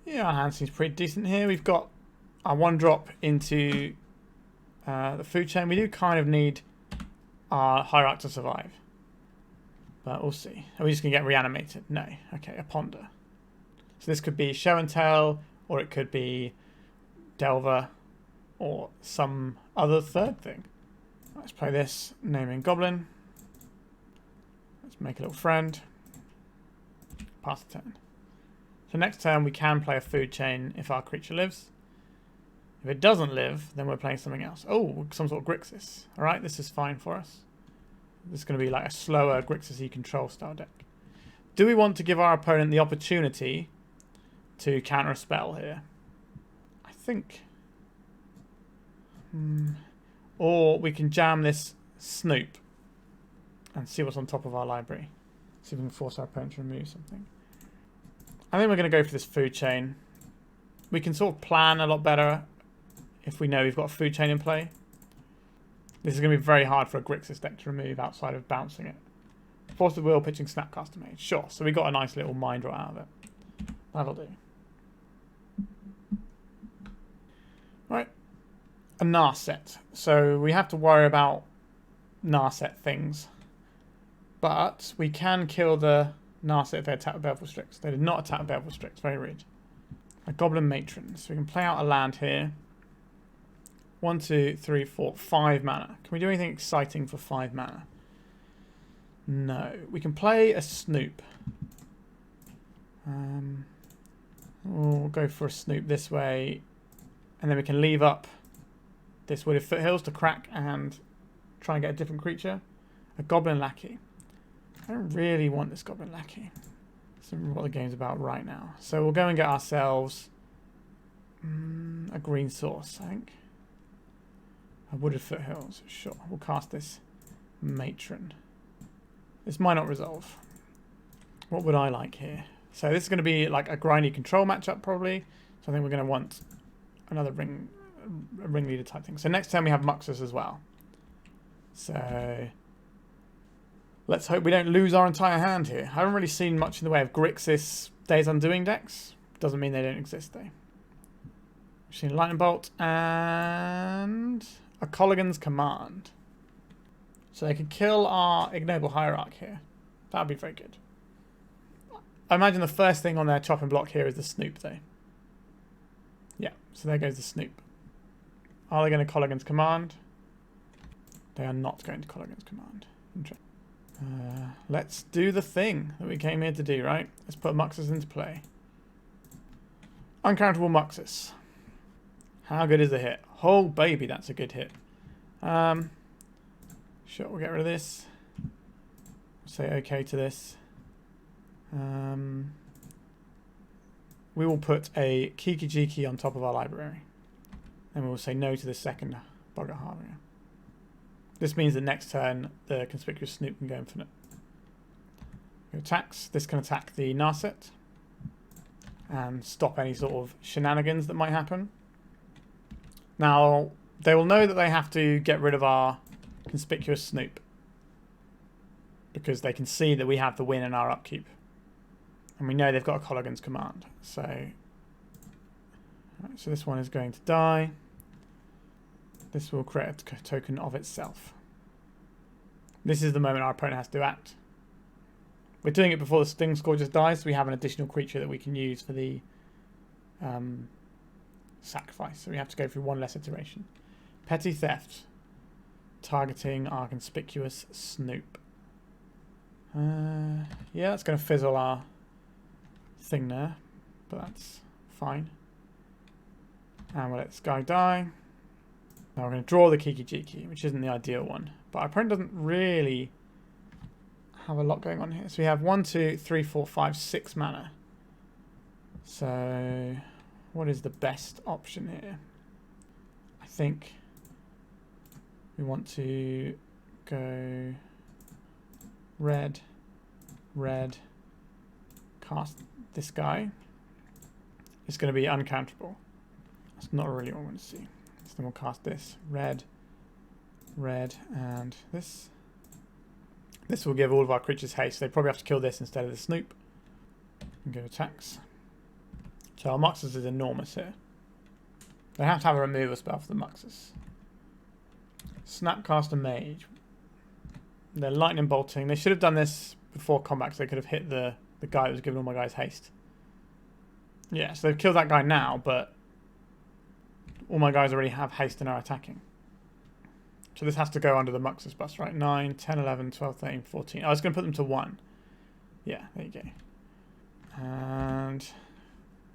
Yeah, our hand seems pretty decent here. We've got our 1-drop into the food chain. We do kind of need our Hierarch to survive. But we'll see. Are we just going to get reanimated? No. Okay, a Ponder. So this could be Show and Tell, or it could be Delver, or some other third thing. Let's play this, naming Goblin. Let's make a little friend. Pass the turn. So next turn we can play a food chain if our creature lives. If it doesn't live, then we're playing something else. Oh, some sort of Grixis. Alright, this is fine for us. This is going to be like a slower Grixis-y control style deck. Do we want to give our opponent the opportunity to counter a spell here? I think. Or we can jam this Snoop and see what's on top of our library. See if we can force our opponent to remove something. I think we're going to go for this food chain. We can sort of plan a lot better if we know we've got a food chain in play. This is going to be very hard for a Grixis deck to remove outside of bouncing it. Force the Will, pitching Snapcaster Mage. Sure, so we got a nice little mind draw out of it. That'll do. Right. A Narset. So we have to worry about Narset things. But we can kill the Narset if they attack with Baleful Strix. They did not attack with Baleful Strix. Very rude. A Goblin Matron. So we can play out a land here. 1, 2, 3, 4, 5 mana. Can we do anything exciting for 5 mana? No. We can play a Snoop. We'll go for a Snoop this way. And then we can leave up this Wooded Foothills to crack and try and get a different creature. A Goblin Lackey. I don't really want this Goblin Lackey. That's what the game's about right now. So we'll go and get ourselves a green source, I think. A Wooded Foothills. Sure, we'll cast this Matron. This might not resolve. What would I like here? So this is going to be like a grindy control matchup probably. So I think we're going to want another ringleader type thing. So next turn we have Muxus as well. So let's hope we don't lose our entire hand here. I haven't really seen much in the way of Grixis Days Undoing decks. Doesn't mean they don't exist though. We've seen Lightning Bolt and a Colligan's Command. So they can kill our Ignoble Hierarch here. That would be very good. I imagine the first thing on their chopping block here is the Snoop though. Yeah, so there goes the Snoop. Are they going to Colligan's Command? They are not going to Colligan's Command. Interesting. Let's do the thing that we came here to do, right? Let's put Muxus into play. Uncountable Muxus. How good is the hit? Oh, baby, that's a good hit. Sure, we'll get rid of this. Say okay to this. We will put a Kiki-Jiki on top of our library. And we will say no to the second Boggart Harbinger. This means that next turn the Conspicuous Snoop can go infinite. Attacks. This can attack the Narset and stop any sort of shenanigans that might happen. Now, they will know that they have to get rid of our Conspicuous Snoop because they can see that we have the win in our upkeep. And we know they've got a Colligan's Command. So this one is going to die. This will create a token of itself. This is the moment our opponent has to act. We're doing it before the Stingscourger dies, so we have an additional creature that we can use for the sacrifice. So we have to go through one less iteration. Petty Theft. Targeting our Conspicuous Snoop. Yeah, that's going to fizzle our thing there, but that's fine. And we'll let this guy die. Now we're going to draw the Kiki-Jiki, which isn't the ideal one. But our opponent doesn't really have a lot going on here. So we have 1, 2, 3, 4, 5, 6 mana. So what is the best option here? I think we want to go red, red, cast this guy. It's going to be uncounterable. That's not really what I want to see. So then we'll cast this. Red, red, and this. This will give all of our creatures haste. They probably have to kill this instead of the Snoop. And go attacks. So our Muxus is enormous here. They have to have a removal spell for the Muxus. Snapcaster Mage. They're lightning bolting. They should have done this before combat because they could have hit the guy that was giving all my guys haste. Yeah, so they've killed that guy now, but all my guys already have haste and are attacking. So this has to go under the Muxus bus, right? 9, 10, 11, 12, 13, 14. I was going to put them to 1. Yeah, there you go. And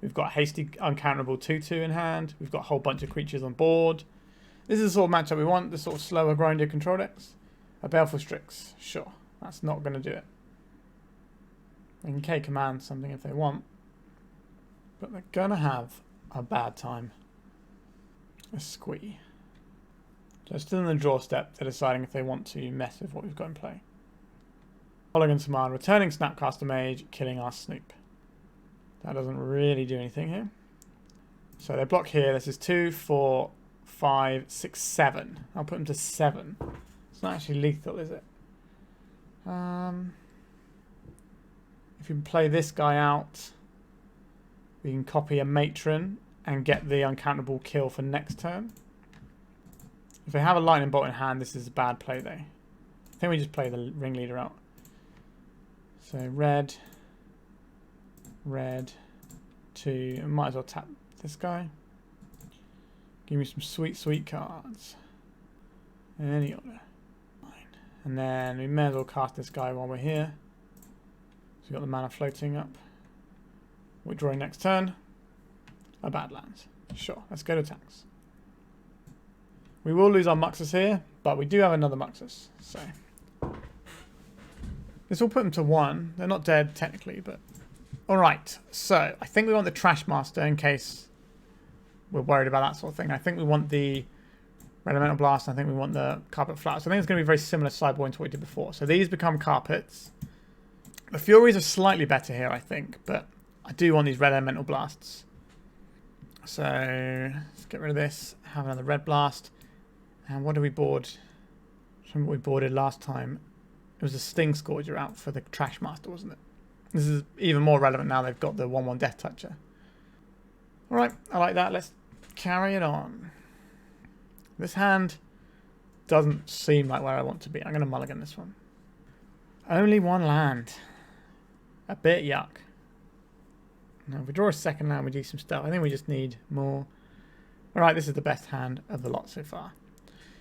we've got hasty, uncounterable 2-2 in hand. We've got a whole bunch of creatures on board. This is the sort of matchup we want, the sort of slower, grindier control decks. A Baleful Strix, sure. That's not going to do it. They can K-command something if they want. But they're going to have a bad time. A Squee. So still in the draw step, they're deciding if they want to mess with what we've got in play. Colligan's Command, returning Snapcaster Mage, killing our Snoop. That doesn't really do anything here. So they block here. This is 2, 4, 5, 6, 7. I'll put them to 7. It's not actually lethal, is it? If you play this guy out, we can copy a Matron and get the uncountable kill for next turn. If they have a lightning bolt in hand, this is a bad play though. I think we just play the Ringleader out. So red, red, 2. I might as well tap this guy. Give me some sweet, sweet cards. Any order. And then we may as well cast this guy while we're here. So we've got the mana floating up. We're drawing next turn. A Badlands. Sure, let's go to attacks. We will lose our Muxus here, but we do have another Muxus. So This will put them to 1. They're not dead technically, but... Alright, so I think we want the Trashmaster in case we're worried about that sort of thing. I think we want the Red Elemental Blast. I think we want the Carpet Flowers. So I think it's going to be very similar sideboarding to what we did before. So these become carpets. The Furies are slightly better here, I think, but I do want these Red Elemental Blasts. So let's get rid of this. Have another Red Blast. And what did we board? Remember what we boarded last time? It was a Stingscourger out for the Trashmaster, wasn't it? This is even more relevant now they've got the 1/1 Death Toucher. Alright, I like that. Let's carry it on. This hand doesn't seem like where I want to be. I'm going to mulligan this one. Only 1 land. A bit yuck. Now, if we draw a second land, we do some stuff. I think we just need more. Alright, this is the best hand of the lot so far.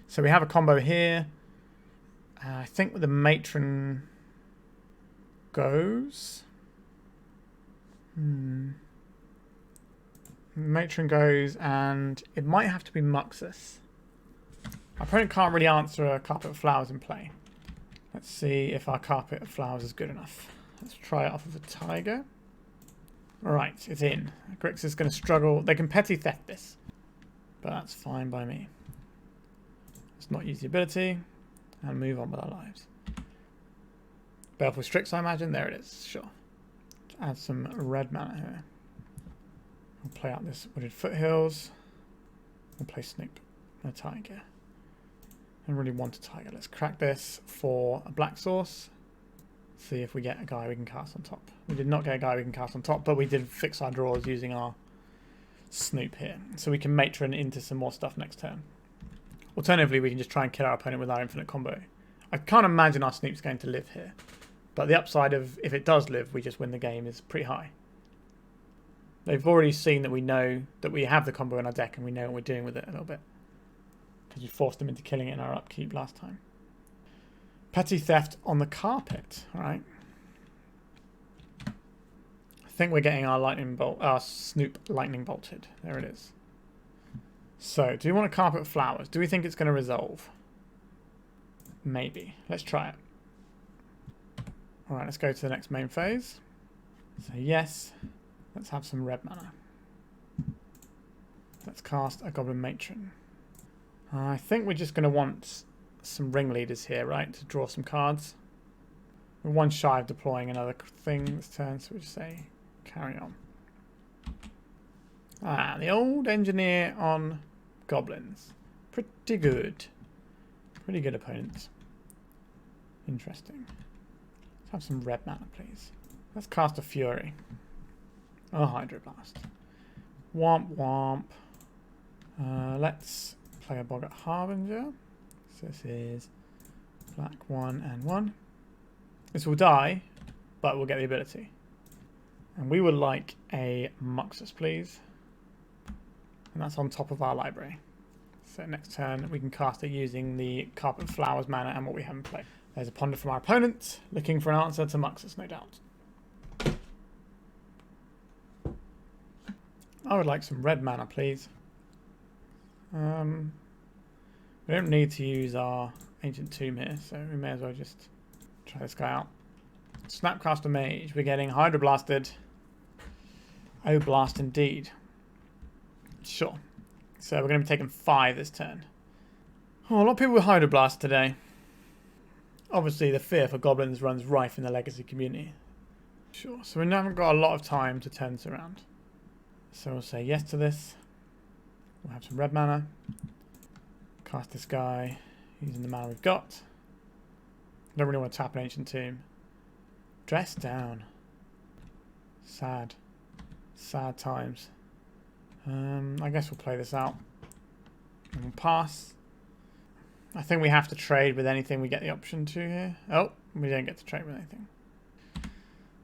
So we have a combo here. I think the Matron goes. Matron goes, and it might have to be Muxus. Our opponent can't really answer a Carpet of Flowers in play. Let's see if our Carpet of Flowers is good enough. Let's try it off of a Taiga. Alright, it's in. Grix is going to struggle. They can Petty Theft this, but that's fine by me. Let's not use the ability and move on with our lives. Baleful Strix, I imagine. There it is. Sure. Add some red mana here. We'll play out this Wooded Foothills. We'll play Snoop and a Taiga. I really want a Taiga. Let's crack this for a black source. See if we get a guy we can cast on top. We did not get a guy we can cast on top, but we did fix our draws using our Snoop here. So we can Matron into some more stuff next turn. Alternatively, we can just try and kill our opponent with our infinite combo. I can't imagine our Snoop's going to live here. But the upside of, if it does live, we just win the game is pretty high. They've already seen that we know that we have the combo in our deck and we know what we're doing with it a little bit. Because we forced them into killing it in our upkeep last time. Petty Theft on the carpet. Alright. I think we're getting our Snoop lightning bolted. There it is. So, do we want a Carpet of Flowers? Do we think it's going to resolve? Maybe. Let's try it. Alright, let's go to the next main phase. So yes, let's have some red mana. Let's cast a Goblin Matron. I think we're just going to want some Ringleaders here, right? To draw some cards. We're 1 shy of deploying another thing this turn, so we just say carry on. Ah, the old engineer on Goblins. Pretty good. Pretty good opponents. Interesting. Let's have some red mana, please. Let's cast a Fury. Oh, Hydroblast. Womp womp. Let's play a Boggart Harbinger. So this is black 1 and 1. This will die, but we'll get the ability. And we would like a Muxus, please. And that's on top of our library. So next turn we can cast it using the Carpet Flowers mana and what we have in play. There's a ponder from our opponent, looking for an answer to Muxus, no doubt. I would like some red mana, please. We don't need to use our Ancient Tomb here, so we may as well just try this guy out. Snapcaster Mage, we're getting Hydroblasted. Oh, blast indeed. Sure. So we're going to be taking 5 this turn. Oh, a lot of people with Hydroblast today. Obviously, the fear for goblins runs rife in the legacy community. Sure. So we haven't got a lot of time to turn this around. So we'll say yes to this. We'll have some red mana. Cast this guy using the mana we've got. Don't really want to tap an Ancient Tomb. Dress down. Sad. Sad times. I guess we'll play this out. And we'll pass. I think we have to trade with anything we get the option to here. Oh, we don't get to trade with anything.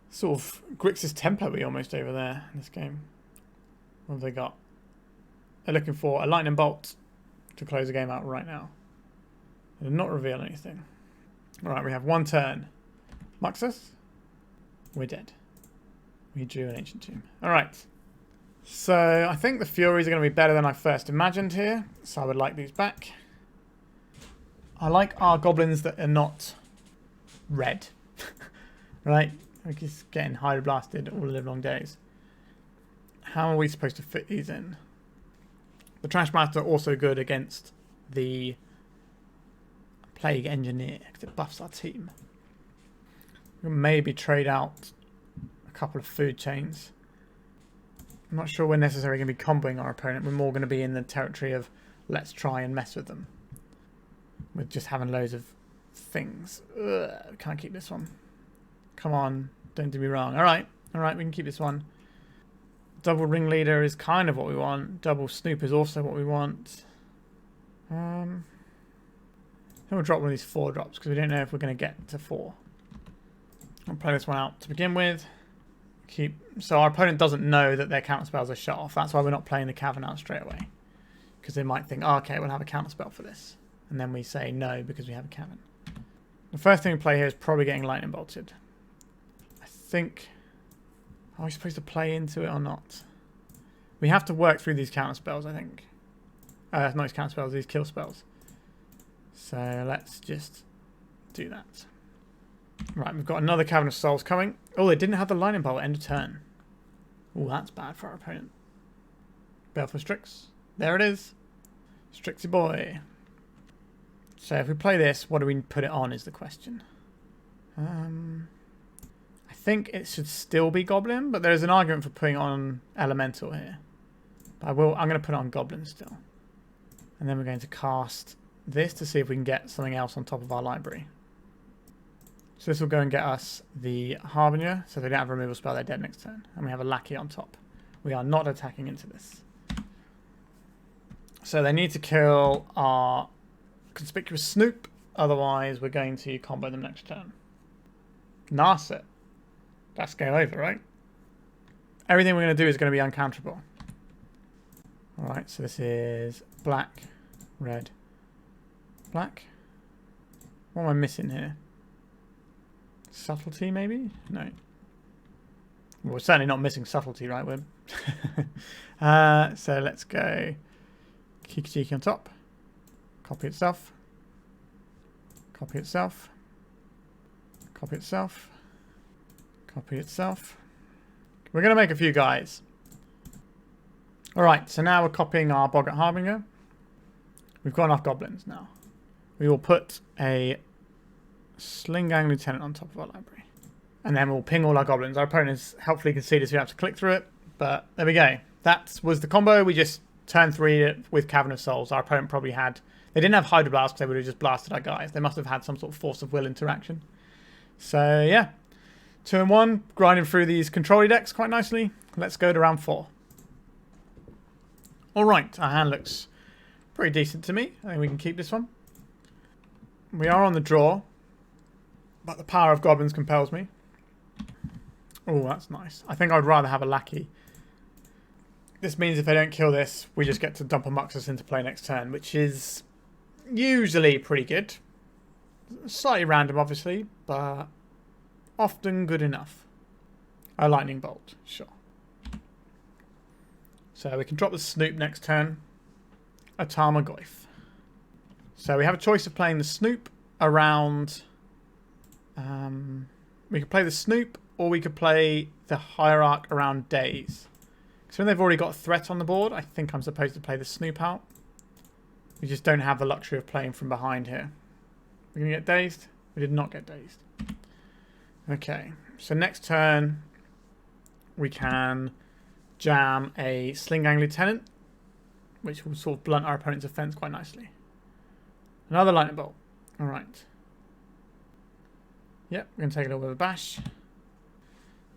Sort of Grixis Template almost over there in this game. What have they got? They're looking for a Lightning Bolt to close the game out right now. They did not reveal anything. Alright, we have 1 turn. Muxus? We're dead. We drew an Ancient Tomb. Alright. So, I think the Furies are going to be better than I first imagined here. So I would like these back. I like our goblins that are not red. Right? We're just getting hydro-blasted all the live long days. How are we supposed to fit these in? The Trashmaster also good against the Plague Engineer because it buffs our team. We'll maybe trade out a couple of food chains. I'm not sure we're necessarily going to be comboing our opponent. We're more going to be in the territory of let's try and mess with them. With just having loads of things. Ugh, can't keep this one. Come on, don't do me wrong. Alright, we can keep this one. Double Ringleader is kind of what we want. Double Snoop is also what we want. Then we'll drop one of these 4 drops because we don't know if we're going to get to 4. I'll play this one out to begin with. So our opponent doesn't know that their counter spells are shut off. That's why we're not playing the Cavern out straight away. Because they might think, oh, okay, we'll have a counter spell for this. And then we say no because we have a Cavern. The first thing we play here is probably getting lightning bolted. I think... Are we supposed to play into it or not? We have to work through these counter spells, I think. Not these counter spells, these kill spells. So let's just do that. Right, we've got another Cavern of Souls coming. Oh, they didn't have the lightning bolt at end of turn. Oh, that's bad for our opponent. Baleful Strix. There it is. Strixy boy. So if we play this, what do we put it on is the question. I think it should still be Goblin, but there's an argument for putting on Elemental here. But I'm going to put it on Goblin still. And then we're going to cast this to see if we can get something else on top of our library. So this will go and get us the Harbinger. So if they don't have a removal spell, they're dead next turn. And we have a Lackey on top. We are not attacking into this. So they need to kill our Conspicuous Snoop. Otherwise, we're going to combo them next turn. Narset. That's game over, right? Everything we're going to do is going to be uncounterable. Alright, so this is black, red, black. What am I missing here? Subtlety, maybe? No. Well, we're certainly not missing subtlety, right? So let's go Kiki-Jiki on top. Copy itself. Copy itself. Copy itself. Copy itself. We're going to make a few guys. Alright, so now we're copying our Boggart Harbinger. We've got enough goblins now. We will put a Sling-Gang Lieutenant on top of our library. And then we'll ping all our goblins. Our opponents helpfully conceded, so we have to click through it. But there we go. That was the combo. We just turned 3 with Cavern of Souls. Our opponent probably had... They didn't have Hydro Blast because they would have just blasted our guys. They must have had some sort of force of will interaction. So, yeah. 2 and 1. Grinding through these control decks quite nicely. Let's go to round 4. Alright, our hand looks pretty decent to me. I think we can keep this one. We are on the draw. But the power of goblins compels me. Oh, that's nice. I think I'd rather have a Lackey. This means if they don't kill this, we just get to dump a Muxus into play next turn, which is usually pretty good. Slightly random, obviously, but often good enough. A Lightning Bolt, sure. So we can drop the Snoop next turn. A Tarmogoyf. So we have a choice of playing the Snoop around... we could play the Snoop, or we could play the Hierarch around Daze. So when they've already got a threat on the board, I think I'm supposed to play the Snoop out. We just don't have the luxury of playing from behind here. We're going to get dazed? We did not get dazed. Okay, so next turn we can jam a Sling-Gang Lieutenant, which will sort of blunt our opponent's defense quite nicely. Another Lightning Bolt. Alright. Yep, we're going to take a little bit of a bash.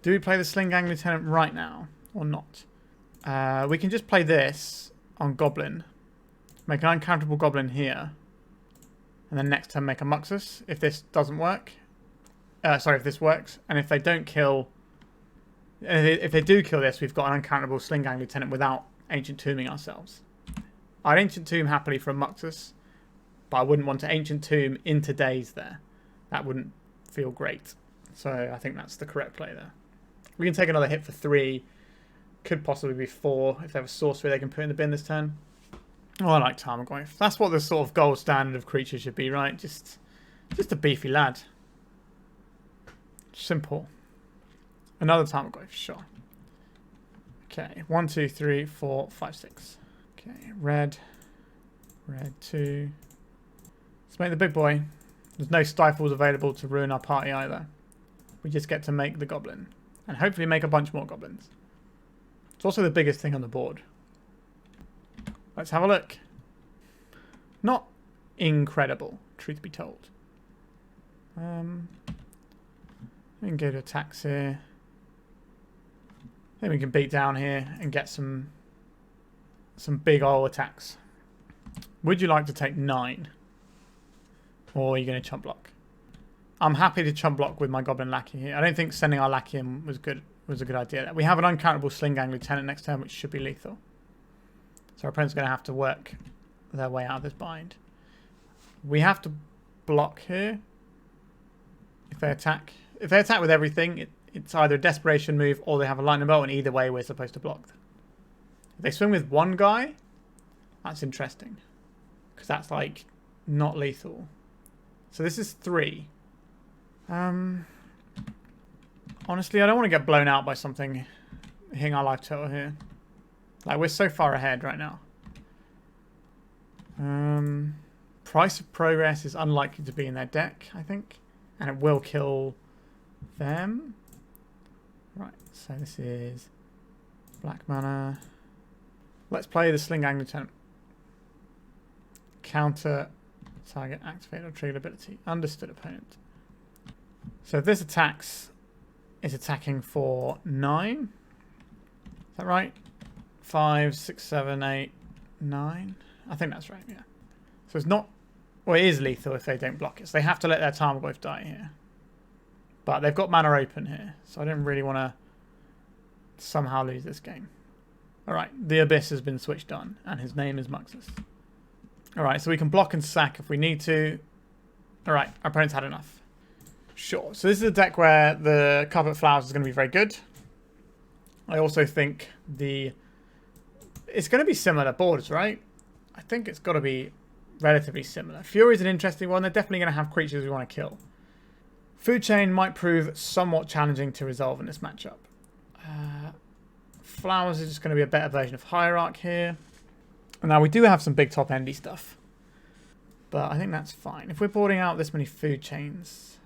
Do we play the Sling-Gang Lieutenant right now or not? We can just play this on Goblin. Make an uncounterable Goblin here. And then next turn make a Muxus if this doesn't work. Sorry, if this works. And if they don't kill... If they do kill this, we've got an uncountable Sling-Gang Lieutenant without Ancient Tombing ourselves. I'd Ancient Tomb happily for a Muxus. But I wouldn't want to Ancient Tomb into Daze there. That wouldn't feel great. So I think that's the correct play there. We can take another hit for 3. Could possibly be 4 if they have a sorcery they can put in the bin this turn. Oh, I like Tarmogoyf. That's what the sort of gold standard of creature should be, right? Just a beefy lad. Simple. Another Tarmogoyf, sure. Okay, 1, 2, 3, 4, 5, 6. Okay, red. Red 2. Let's make the big boy. There's no stifles available to ruin our party either. We just get to make the goblin. And hopefully make a bunch more goblins. It's also the biggest thing on the board. Let's have a look. Not incredible, truth be told. We can go to attacks here. I think we can beat down here and get some big old attacks. Would you like to take 9? Or are you going to chump block? I'm happy to chump block with my Goblin Lackey here. I don't think sending our Lackey in was a good idea. We have an uncountable Sling-Gang Lieutenant next turn, which should be lethal. So our opponent's going to have to work their way out of this bind. We have to block here. If they attack with everything, it's either a desperation move or they have a lightning bolt, and either way we're supposed to block them. If they swing with one guy, that's interesting. Because that's like not lethal. So this is 3. Honestly, I don't want to get blown out by something hitting our life total here. Like, we're so far ahead right now. Price of Progress is unlikely to be in their deck, I think. And it will kill them. Right, so this is black mana. Let's play the Sling-Gang Lieutenant. Counter target activate or trigger ability. Understood, opponent. So if this attacks, it's attacking for 9. Is that right? 5, 6, 7, 8, 9. I think that's right, yeah. So it's not... Well, it is lethal if they don't block it. So they have to let their Tarmogoyf die here. But they've got mana open here. So I don't really want to somehow lose this game. Alright, the Abyss has been switched on. And his name is Muxus. Alright, so we can block and sack if we need to. Alright, our opponent's had enough. Sure. So this is a deck where the Carpet Flowers is going to be very good. I also think it's going to be similar boards, right? I think it's got to be relatively similar. Fury is an interesting one. They're definitely going to have creatures we want to kill. Food Chain might prove somewhat challenging to resolve in this matchup. Flowers is just going to be a better version of Hierarch here. And now we do have some big top-endy stuff. But I think that's fine. If we're boarding out this many Food Chains,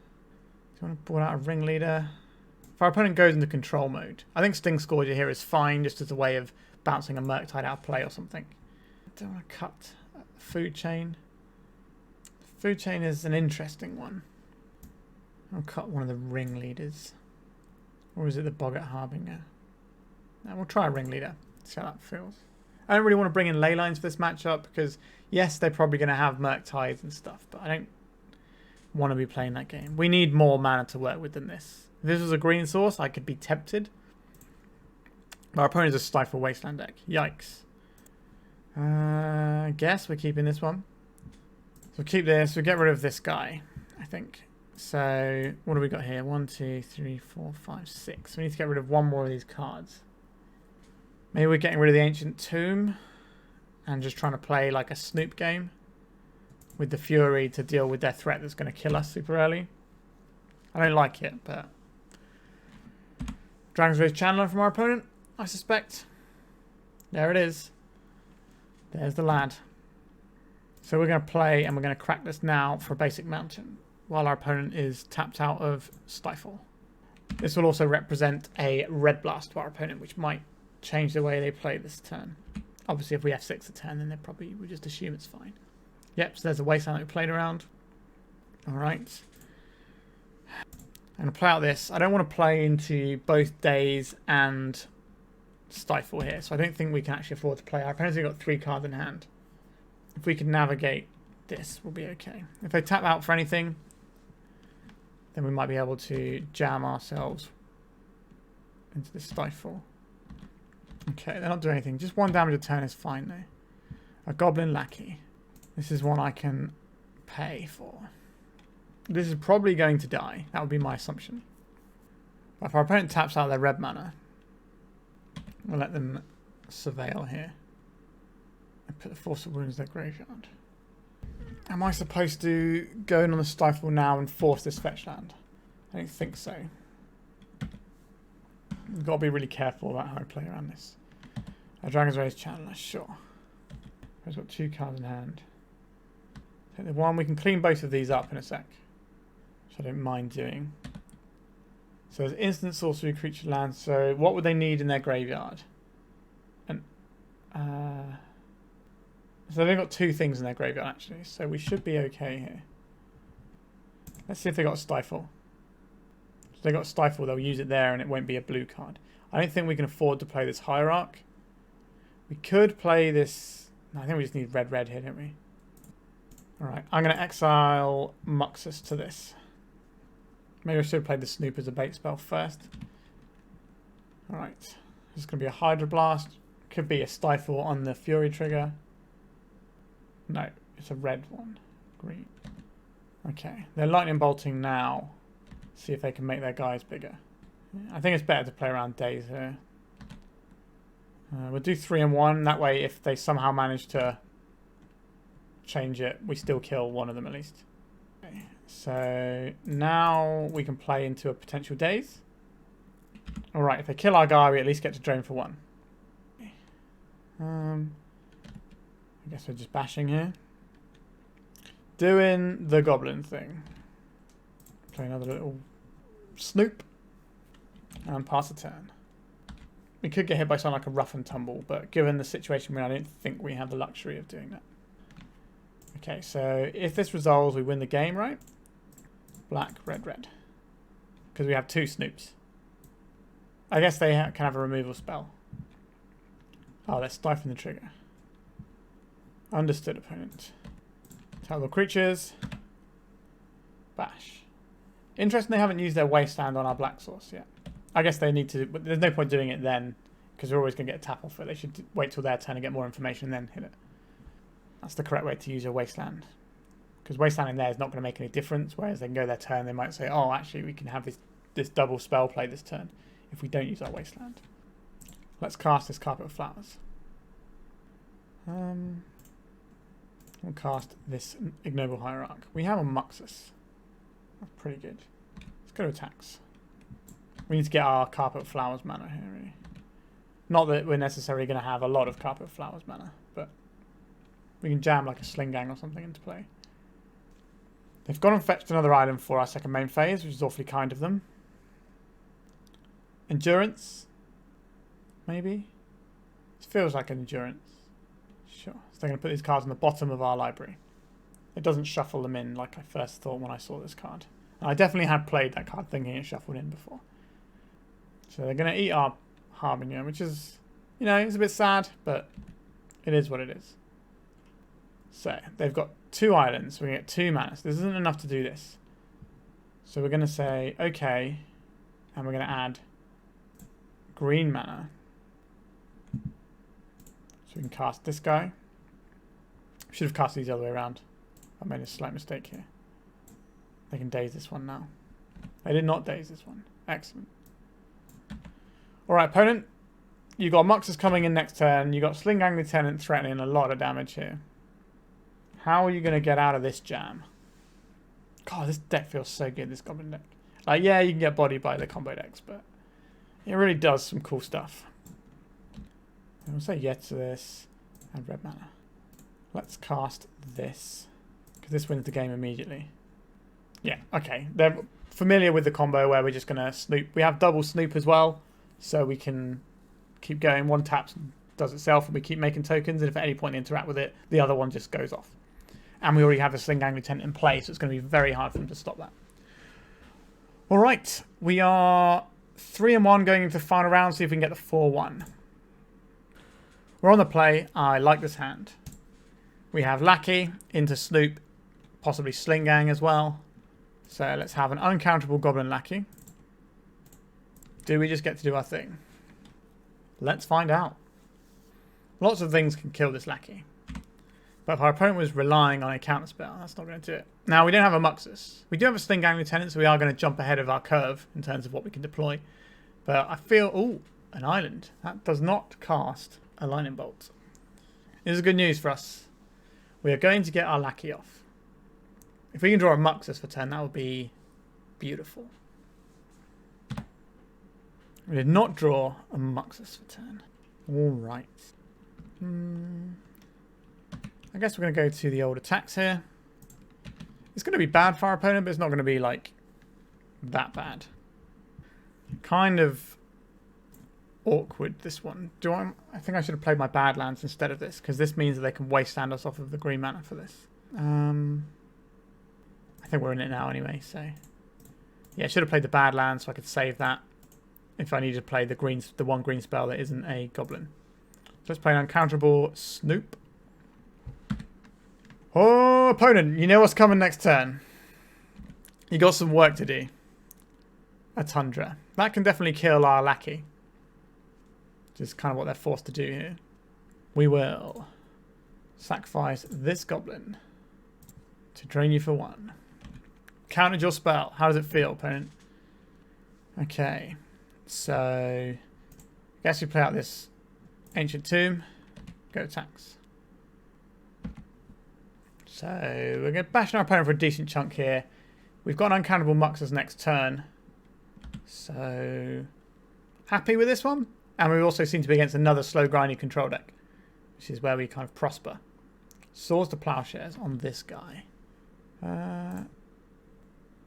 do you want to board out a Ringleader? If our opponent goes into control mode, I think Stingscourger here is fine just as a way of bouncing a Murktide out of play or something. I don't want to cut Food Chain. Food Chain is an interesting one. I'll cut one of the Ringleaders. Or is it the Boggart Harbinger? No, we'll try a Ringleader. See how that feels. I don't really want to bring in Leylines for this matchup because, yes, they're probably going to have Murktides and stuff, but I don't want to be playing that game. We need more mana to work with than this. If this was a green source, I could be tempted. But our opponent is a Stifle Wasteland deck. Yikes. I guess we're keeping this one. So we'll keep this. We'll get rid of this guy, I think. So, what do we got here? 1, 2, 3, 4, 5, 6. We need to get rid of one more of these cards. Maybe we're getting rid of the Ancient Tomb and just trying to play like a Snoop game with the Fury to deal with their threat that's going to kill us super early. I don't like it, but Dragon's Rage Channeler from our opponent, I suspect. There it is. There's the lad. So we're going to play and we're going to crack this now for a basic mountain while our opponent is tapped out of Stifle. This will also represent a Red Blast to our opponent, which might change the way they play this turn. Obviously, if we F6 a turn, then they probably would just assume it's fine. Yep, so there's a Wasteland that we played around. Alright. I'm going to play out this. I don't want to play into both Daze and Stifle here, so I don't think we can actually afford to play. Our opponent's only got 3 cards in hand. If we can navigate this, we'll be okay. If they tap out for anything, then we might be able to jam ourselves into the Stifle. Okay, they're not doing anything. Just 1 damage a turn is fine though. A Goblin Lackey. This is one I can pay for. This is probably going to die. That would be my assumption. But if our opponent taps out their red mana, we'll let them surveil here. And put the Force of Wounds in their graveyard. Am I supposed to go in on the Stifle now and force this fetch land? I don't think so. We've got to be really careful about how I play around this. Dragon's Rage Channeler, sure. I've got 2 cards in hand. Take the one. We can clean both of these up in a sec, which I don't mind doing. So there's instant sorcery creature lands. So what would they need in their graveyard? And so they've only got 2 things in their graveyard actually. So we should be okay here. Let's see if they got a Stifle. If they got a Stifle, they'll use it there and it won't be a blue card. I don't think we can afford to play this Hierarch. We could play this. No, I think we just need red here, don't we? Alright, I'm going to exile Muxus to this. Maybe I should have played the Snoop as a bait spell first. Alright, this is going to be a Hydra Blast. Could be a Stifle on the Fury trigger. No, it's a red one. Green. Okay, they're lightning bolting now. See if they can make their guys bigger. I think it's better to play around days here. We'll do 3 and 1. That way, if they somehow manage to change it, we still kill one of them at least. Okay. So now we can play into a potential daze. Alright, if they kill our guy, we at least get to drain for 1. Okay. I guess we're just bashing here. Doing the goblin thing. Play another little Snoop. And pass a turn. We could get hit by something like a rough and tumble, but given the situation we're in, I don't think we have the luxury of doing that. Okay, so if this resolves, we win the game, right? Black, red. Because we have 2 Snoops. I guess they can have a removal spell. Oh, they're stifling the trigger. Understood, opponent. Tell the creatures. Bash. Interesting they haven't used their wasteland on our black source yet. I guess they need to, but there's no point doing it then, because we're always going to get a tap off it. They should wait till their turn and get more information and then hit it. That's the correct way to use your wasteland. Because wasteland in there is not going to make any difference, whereas they can go their turn, they might say, oh, actually, we can have this double spell play this turn if we don't use our wasteland. Let's cast this Carpet of Flowers. We'll cast this Ignoble Hierarch. We have a Muxus. That's pretty good. Let's go to attacks. We need to get our Carpet of Flowers mana here, really. Not that we're necessarily going to have a lot of Carpet of Flowers mana, but we can jam like a Sling-Gang or something into play. They've gone and fetched another item for our second main phase, which is awfully kind of them. Endurance? Maybe? This feels like an Endurance. Sure. So they're going to put these cards on the bottom of our library. It doesn't shuffle them in like I first thought when I saw this card. And I definitely had played that card thinking it shuffled in before. So they're going to eat our Harbinger, which is, you know, it's a bit sad, but it is what it is. So they've got 2 islands, so we get 2 mana. So this isn't enough to do this. So we're going to say, okay, and we're going to add green mana. So we can cast this guy. Should have cast these the other way around. I made a slight mistake here. They can daze this one now. They did not daze this one. Excellent. Alright, opponent. You got Muxus coming in next turn. You got Sling-Gang Lieutenant threatening a lot of damage here. How are you going to get out of this jam? God, this deck feels so good, this Goblin deck. Like, yeah, you can get bodied by the combo decks, but it really does some cool stuff. And we'll say yes to this. And red mana. Let's cast this. Because this wins the game immediately. Yeah, okay. They're familiar with the combo where we're just going to snoop. We have double snoop as well. So we can keep going. One taps and does itself, and we keep making tokens. And if at any point they interact with it, the other one just goes off. And we already have a Sling-Gang Lieutenant in place, so it's going to be very hard for them to stop that. All right, we are 3 and 1 going into the final round. See if we can get the 4-1. We're on the play. I like this hand. We have Lackey into Snoop, possibly Sling-Gang as well. So let's have an uncounterable Goblin Lackey. Do we just get to do our thing? Let's find out. Lots of things can kill this Lackey. But if our opponent was relying on a counterspell, that's not going to do it. Now, we don't have a Muxus. We do have a Sling-Gang Lieutenant, so we are going to jump ahead of our curve in terms of what we can deploy. But I feel... Ooh, an island. That does not cast a lightning bolt. This is good news for us. We are going to get our Lackey off. If we can draw a Muxus for turn, that would be beautiful. We did not draw a Muxus for turn. Alright. I guess we're going to go to the old attacks here. It's going to be bad for our opponent, but it's not going to be, like, that bad. Kind of awkward, this one. I think I should have played my Badlands instead of this, because this means that they can wasteland us off of the green mana for this. I think we're in it now anyway, so... Yeah, I should have played the Badlands so I could save that if I needed to play the one green spell that isn't a goblin. So let's play an uncounterable Snoop. Oh, opponent, you know what's coming next turn. You got some work to do. A Tundra. That can definitely kill our Lackey. Which is kind of what they're forced to do here. We will sacrifice this goblin to drain you for 1. Countered your spell. How does it feel, opponent? Okay. So, I guess you play out this Ancient Tomb. Go attacks. So, we're going to bash our opponent for a decent chunk here. We've got an uncountable Muxus next turn. So, happy with this one. And we also seem to be against another slow grindy control deck, which is where we kind of prosper. Swords to Plowshares on this guy.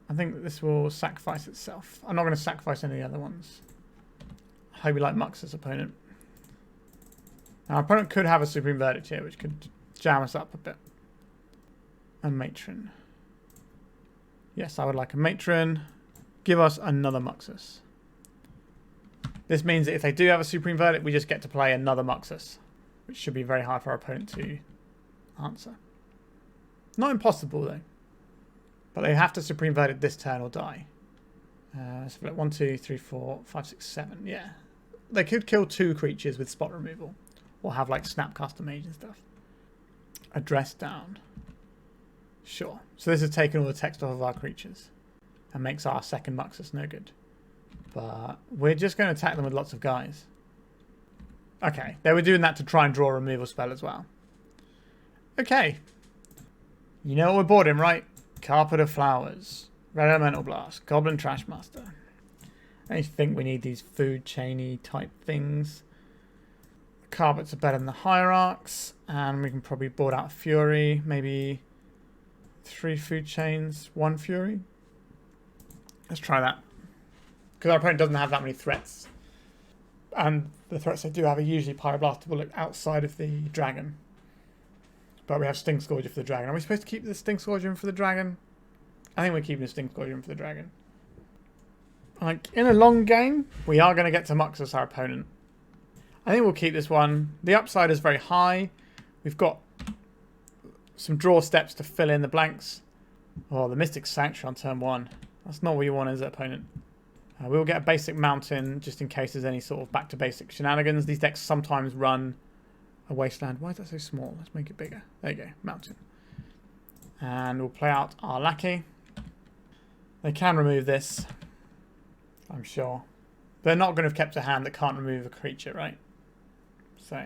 I think this will sacrifice itself. I'm not going to sacrifice any of the other ones. I hope you like Muxus, opponent. Now, our opponent could have a Supreme Verdict here, which could jam us up a bit. A Matron. Yes, I would like a Matron. Give us another Muxus. This means that if they do have a Supreme Verdict, we just get to play another Muxus, which should be very hard for our opponent to answer. Not impossible, though. But they have to Supreme Verdict this turn or die. So 1, 2, 3, 4, 5, 6, 7. Yeah. They could kill 2 creatures with spot removal. Or have like Snapcaster Mage and stuff. Address down. Sure. So this has taken all the text off of our creatures. And makes our second Muxus no good. But we're just going to attack them with lots of guys. Okay. They were doing that to try and draw a removal spell as well. Okay. You know what we're boarding, right? Carpet of Flowers, Red Elemental Blast, Goblin Trashmaster. I think we need these food chainy type things. The carpets are better than the Hierarchs, and we can probably board out Fury, maybe 3 food chains, 1 Fury. Let's try that. Because our opponent doesn't have that many threats. And the threats they do have are usually Pyroblast Bullet outside of the dragon. But we have Stingscourger for the dragon. Are we supposed to keep the Stingscourger in for the dragon? I think we're keeping the Stingscourger in for the dragon. Like, in a long game, we are going to get to Muxus, our opponent. I think we'll keep this one. The upside is very high. We've got some draw steps to fill in the blanks. Oh, the Mystic Sanctuary on turn 1. That's not what you want, is it, opponent? We'll get a basic mountain, just in case there's any sort of back-to-basic shenanigans. These decks sometimes run a wasteland. Why is that so small? Let's make it bigger. There you go. Mountain. And we'll play out our Lackey. They can remove this, I'm sure. They're not going to have kept a hand that can't remove a creature, right? So,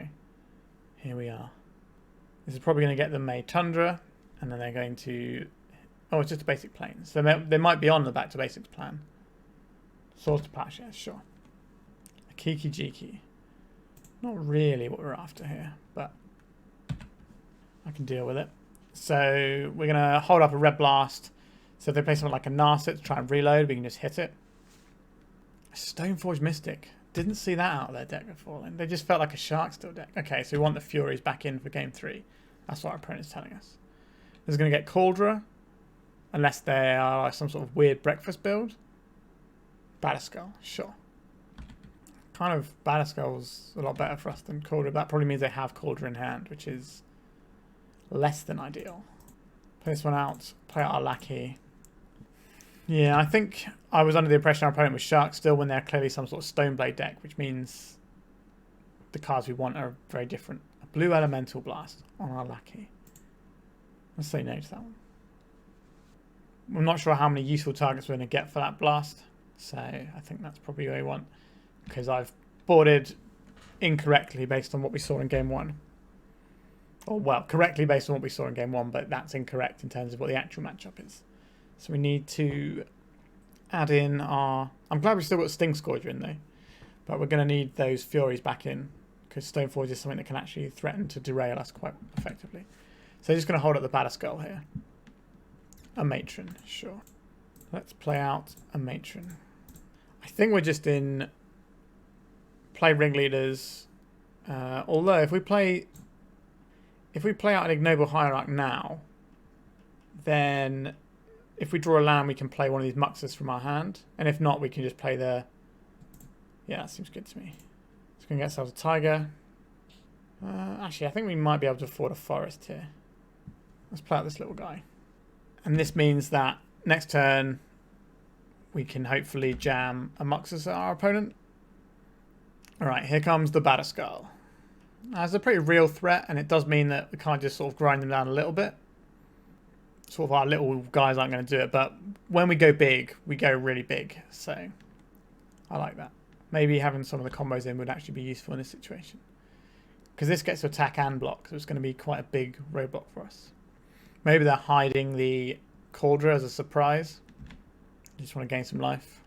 here we are. This is probably going to get them a Tundra. And then they're going to... Oh, it's just a basic plane. So they might be on the back to basics plan. Swords to Plowshares, sure. A Kiki-Jiki. Not really what we're after here, but I can deal with it. So we're going to hold up a Red Blast. So if they play something like a Narset to try and reload, we can just hit it. A Stoneforge Mystic. Didn't see that out of their deck before. They just felt like a Sharksteel deck. Okay, so we want the Furies back in for game 3. That's what our opponent's telling us. This is going to get Cauldra. Unless they are like some sort of weird breakfast build. Batterskull, sure. Kind of Batterskull's a lot better for us than Cauldra. That probably means they have Cauldra in hand, which is less than ideal. Play this one out. Play out our Lackey. Yeah, I think I was under the impression our opponent was Sharksteel when they're clearly some sort of Stoneblade deck, which means the cards we want are very different. A Blue Elemental Blast on our Lackey. Let's say no to that one. I'm not sure how many useful targets we're going to get for that blast. So I think that's probably what we want. Because I've boarded incorrectly based on what we saw in game 1. Or, well, correctly based on what we saw in game 1, but that's incorrect in terms of what the actual matchup is. So we need to add in our... I'm glad we've still got Stingscourger in, though. But we're going to need those Furies back in, because Stoneforge is something that can actually threaten to derail us quite effectively. So just going to hold up the Batterskull here. A Matron, sure. Let's play out a Matron. I think we're just in play Ringleaders. Although if we play out an Ignoble Hierarch now, then if we draw a land, we can play one of these Muxus from our hand. And if not, we can just play the... Yeah, that seems good to me. So we're going to get ourselves a Taiga. Actually, I think we might be able to afford a forest here. Let's play out this little guy. And this means that next turn, we can hopefully jam a Muxus at our opponent. Alright, here comes the Batterskull. That's a pretty real threat, and it does mean that we can't just sort of grind them down a little bit. Sort of our little guys aren't going to do it, but when we go big, we go really big. So, I like that. Maybe having some of the combos in would actually be useful in this situation. Because this gets to attack and block, so it's going to be quite a big roadblock for us. Maybe they're hiding the Cauldron as a surprise. Just want to gain some life.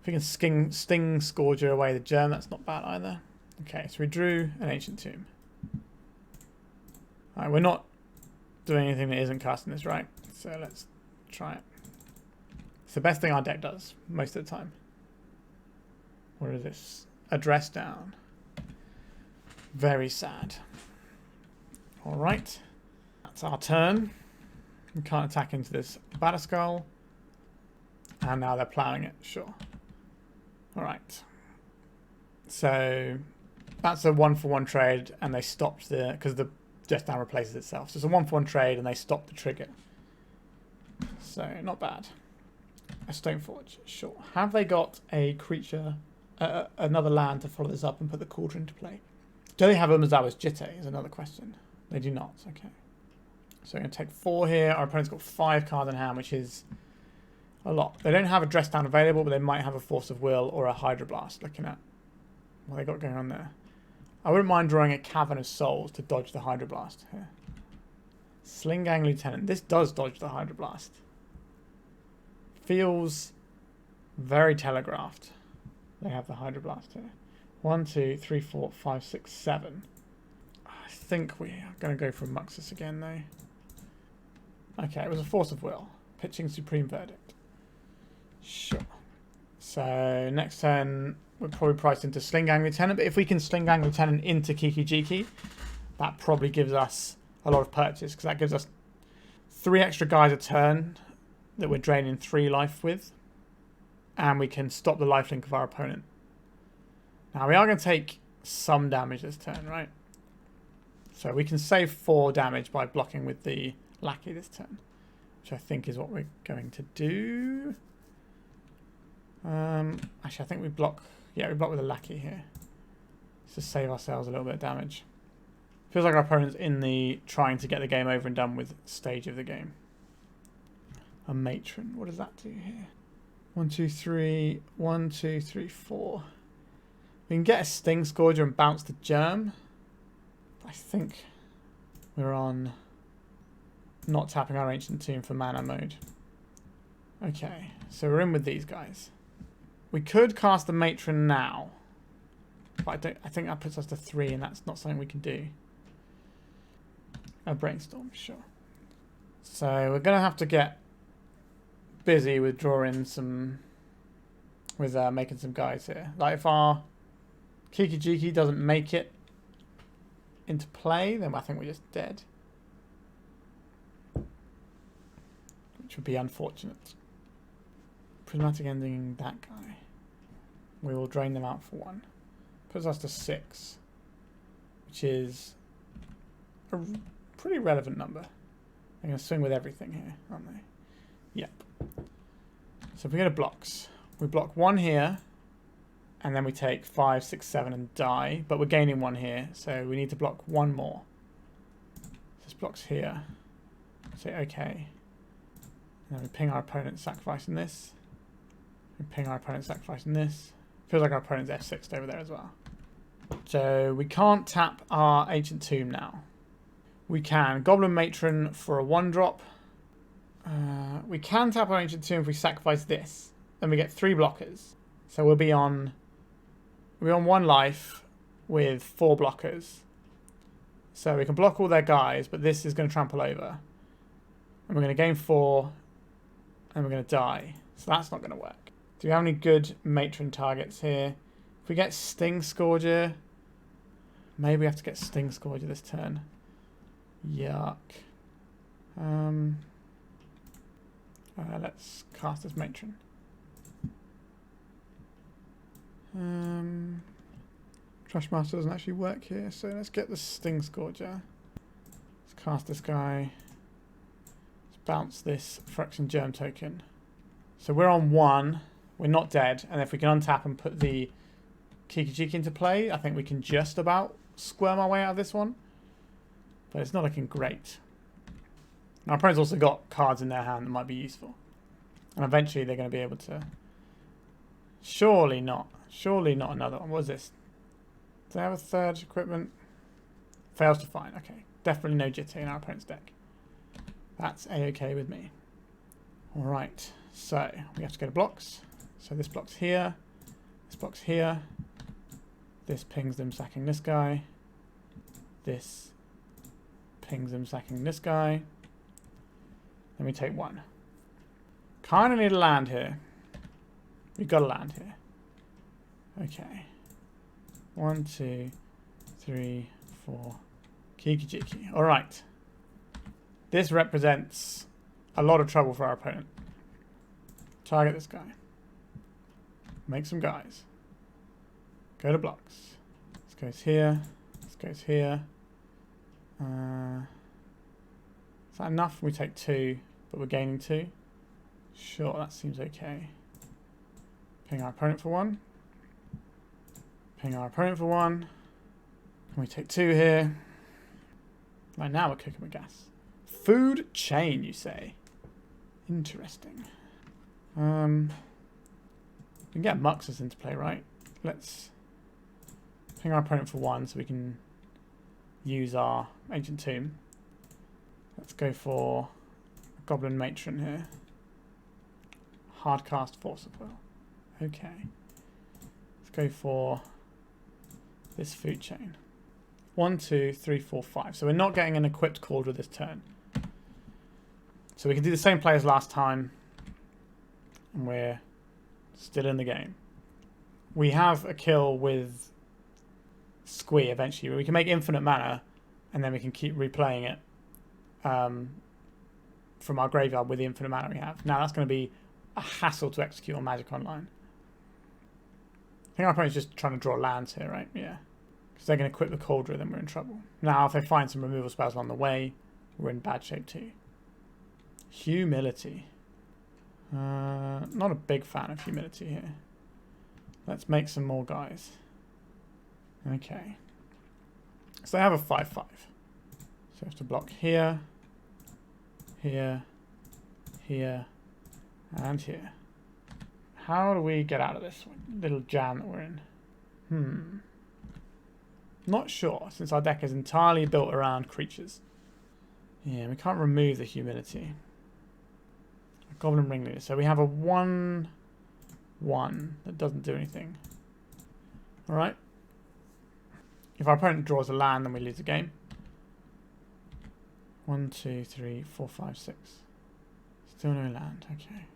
If we can Stingscourger away the germ, that's not bad either. Okay, so we drew an Ancient Tomb. Alright, we're not doing anything that isn't casting this, right? So let's try it. It's the best thing our deck does, most of the time. What is this? Address down. Very sad. Alright. That's our turn. We can't attack into this Batterskull. And now they're ploughing it, sure. Alright. So that's a 1-for-1 trade, and they stopped the... because the Just Down replaces itself. So it's a 1-for-1 trade, and they stopped the trigger. So, not bad. A Stoneforge, sure. Have they got a creature, another land to follow this up and put the Cauldron into play? Do they have Umezawa's Jitte is another question. They do not, okay. So we're going to take 4 here. Our opponent's got 5 cards in hand, which is a lot. They don't have a Dress Down available, but they might have a Force of Will or a Hydroblast, looking at what they got going on there. I wouldn't mind drawing a Cavern of Souls to dodge the Hydroblast here. Sling-Gang Lieutenant. This does dodge the Hydroblast. Feels very telegraphed. They have the Hydroblast here. 1, 2, 3, 4, 5, 6, 7. I think we are going to go for Muxus again, though. Okay, it was a Force of Will. Pitching Supreme Verdict. Sure. So, next turn, we're probably priced into Sling-Gang Lieutenant, but if we can Sling-Gang Lieutenant into Kiki-Jiki, that probably gives us a lot of purchase, because that gives us 3 extra guys a turn that we're draining 3 life with, and we can stop the lifelink of our opponent. Now, we are going to take some damage this turn, right? So we can save 4 damage by blocking with the Lackey this turn, which I think is what we're going to do. Actually, I think we block... Yeah, we block with a Lackey here. Let's just save ourselves a little bit of damage. Feels like our opponent's in the trying to get the game over and done with stage of the game. A Matron. What does that do here? 1, 2, 3. 1, 2, 3, 4. We can get a Stingscourger and bounce the germ. I think we're on not tapping our Ancient Tomb for mana mode. Okay, so we're in with these guys. We could cast the Matron now, but I think that puts us to 3, and that's not something we can do. A Brainstorm, sure. So we're gonna have to get busy with drawing some, with making some guys here. Like if our Kiki-Jiki doesn't make it into play, then I think we're just dead, which would be unfortunate. Prismatic Ending that guy. We will drain them out for 1. Puts us to 6, which is a pretty relevant number. They're going to swing with everything here, aren't they? Yep. So if we go to blocks, we block 1 here, and then we take 5, 6, 7 and die, but we're gaining 1 here, so we need to block 1 more. This blocks here. Say okay. And then we ping our opponent sacrificing this. We ping our opponent sacrificing this. Feels like our opponent's F6'd over there as well. So we can't tap our Ancient Tomb now. We can Goblin Matron for a 1-drop. We can tap our Ancient Tomb if we sacrifice this. Then we get 3 blockers. So we'll be on We're on 1 life with 4 blockers. So we can block all their guys, but this is going to trample over. And we're going to gain 4, and we're going to die. So that's not going to work. Do we have any good matron targets here? If we get Stingscourger, maybe we have to get Stingscourger this turn. Yuck. Let's cast this matron. Trashmaster doesn't actually work here, so let's get the Stingscourger. Let's cast this guy. Let's bounce this Phyrexian Germ token. So we're on 1. We're not dead, and if we can untap and put the Kiki-Jiki into play, I think we can just about squirm our way out of this one. But it's not looking great. Our opponent's also got cards in their hand that might be useful. And eventually they're going to be able to... Surely not. Surely not another one. What is this? Do they have a 3rd equipment? Fails to find. Okay. Definitely no Jitte in our opponent's deck. That's a-okay with me. Alright. So, we have to go to blocks. So this block's here. This block's here. This pings them sacking this guy. This pings them sacking this guy. Then we take 1. Kind of need a land here. We've got a land here. Okay. 1, 2, 3, 4. Kiki-Jiki. Alright. This represents a lot of trouble for our opponent. Target this guy. Make some guys. Go to blocks. This goes here. This goes here. Is that enough? We take 2, but we're gaining 2. Sure, that seems okay. Ping our opponent for 1. Ping our opponent for 1. Can we take 2 here? Right, now we're cooking with gas. Food chain, you say? Interesting. We can get Muxus into play, right? Let's ping our opponent for 1 so we can use our Ancient Tomb. Let's go for Goblin Matron here. Hardcast Force of Will. Okay. Let's go for this food chain. 1, 2, 3, 4, 5. So we're not getting an equipped Cauldron this turn. So we can do the same play as last time. And we're still in the game. We have a kill with Squee eventually. We can make infinite mana and then we can keep replaying it from our graveyard with the infinite mana we have. Now that's going to be a hassle to execute on Magic Online. I think our opponent's just trying to draw lands here, right? Yeah. Because they're going to equip the Cauldron, then we're in trouble. Now if they find some removal spells along the way, we're in bad shape too. Humility. Not a big fan of humility here. Let's make some more guys. Okay. So they have a 5/5. So we have to block here, here, here, and here. How do we get out of this little jam that we're in? Not sure, since our deck is entirely built around creatures. Yeah, we can't remove the humility. Goblin Ringleader. So we have a 1/1 that doesn't do anything. Alright. If our opponent draws a land, then we lose the game. 1, 2, 3, 4, 5, 6. Still no land. Okay.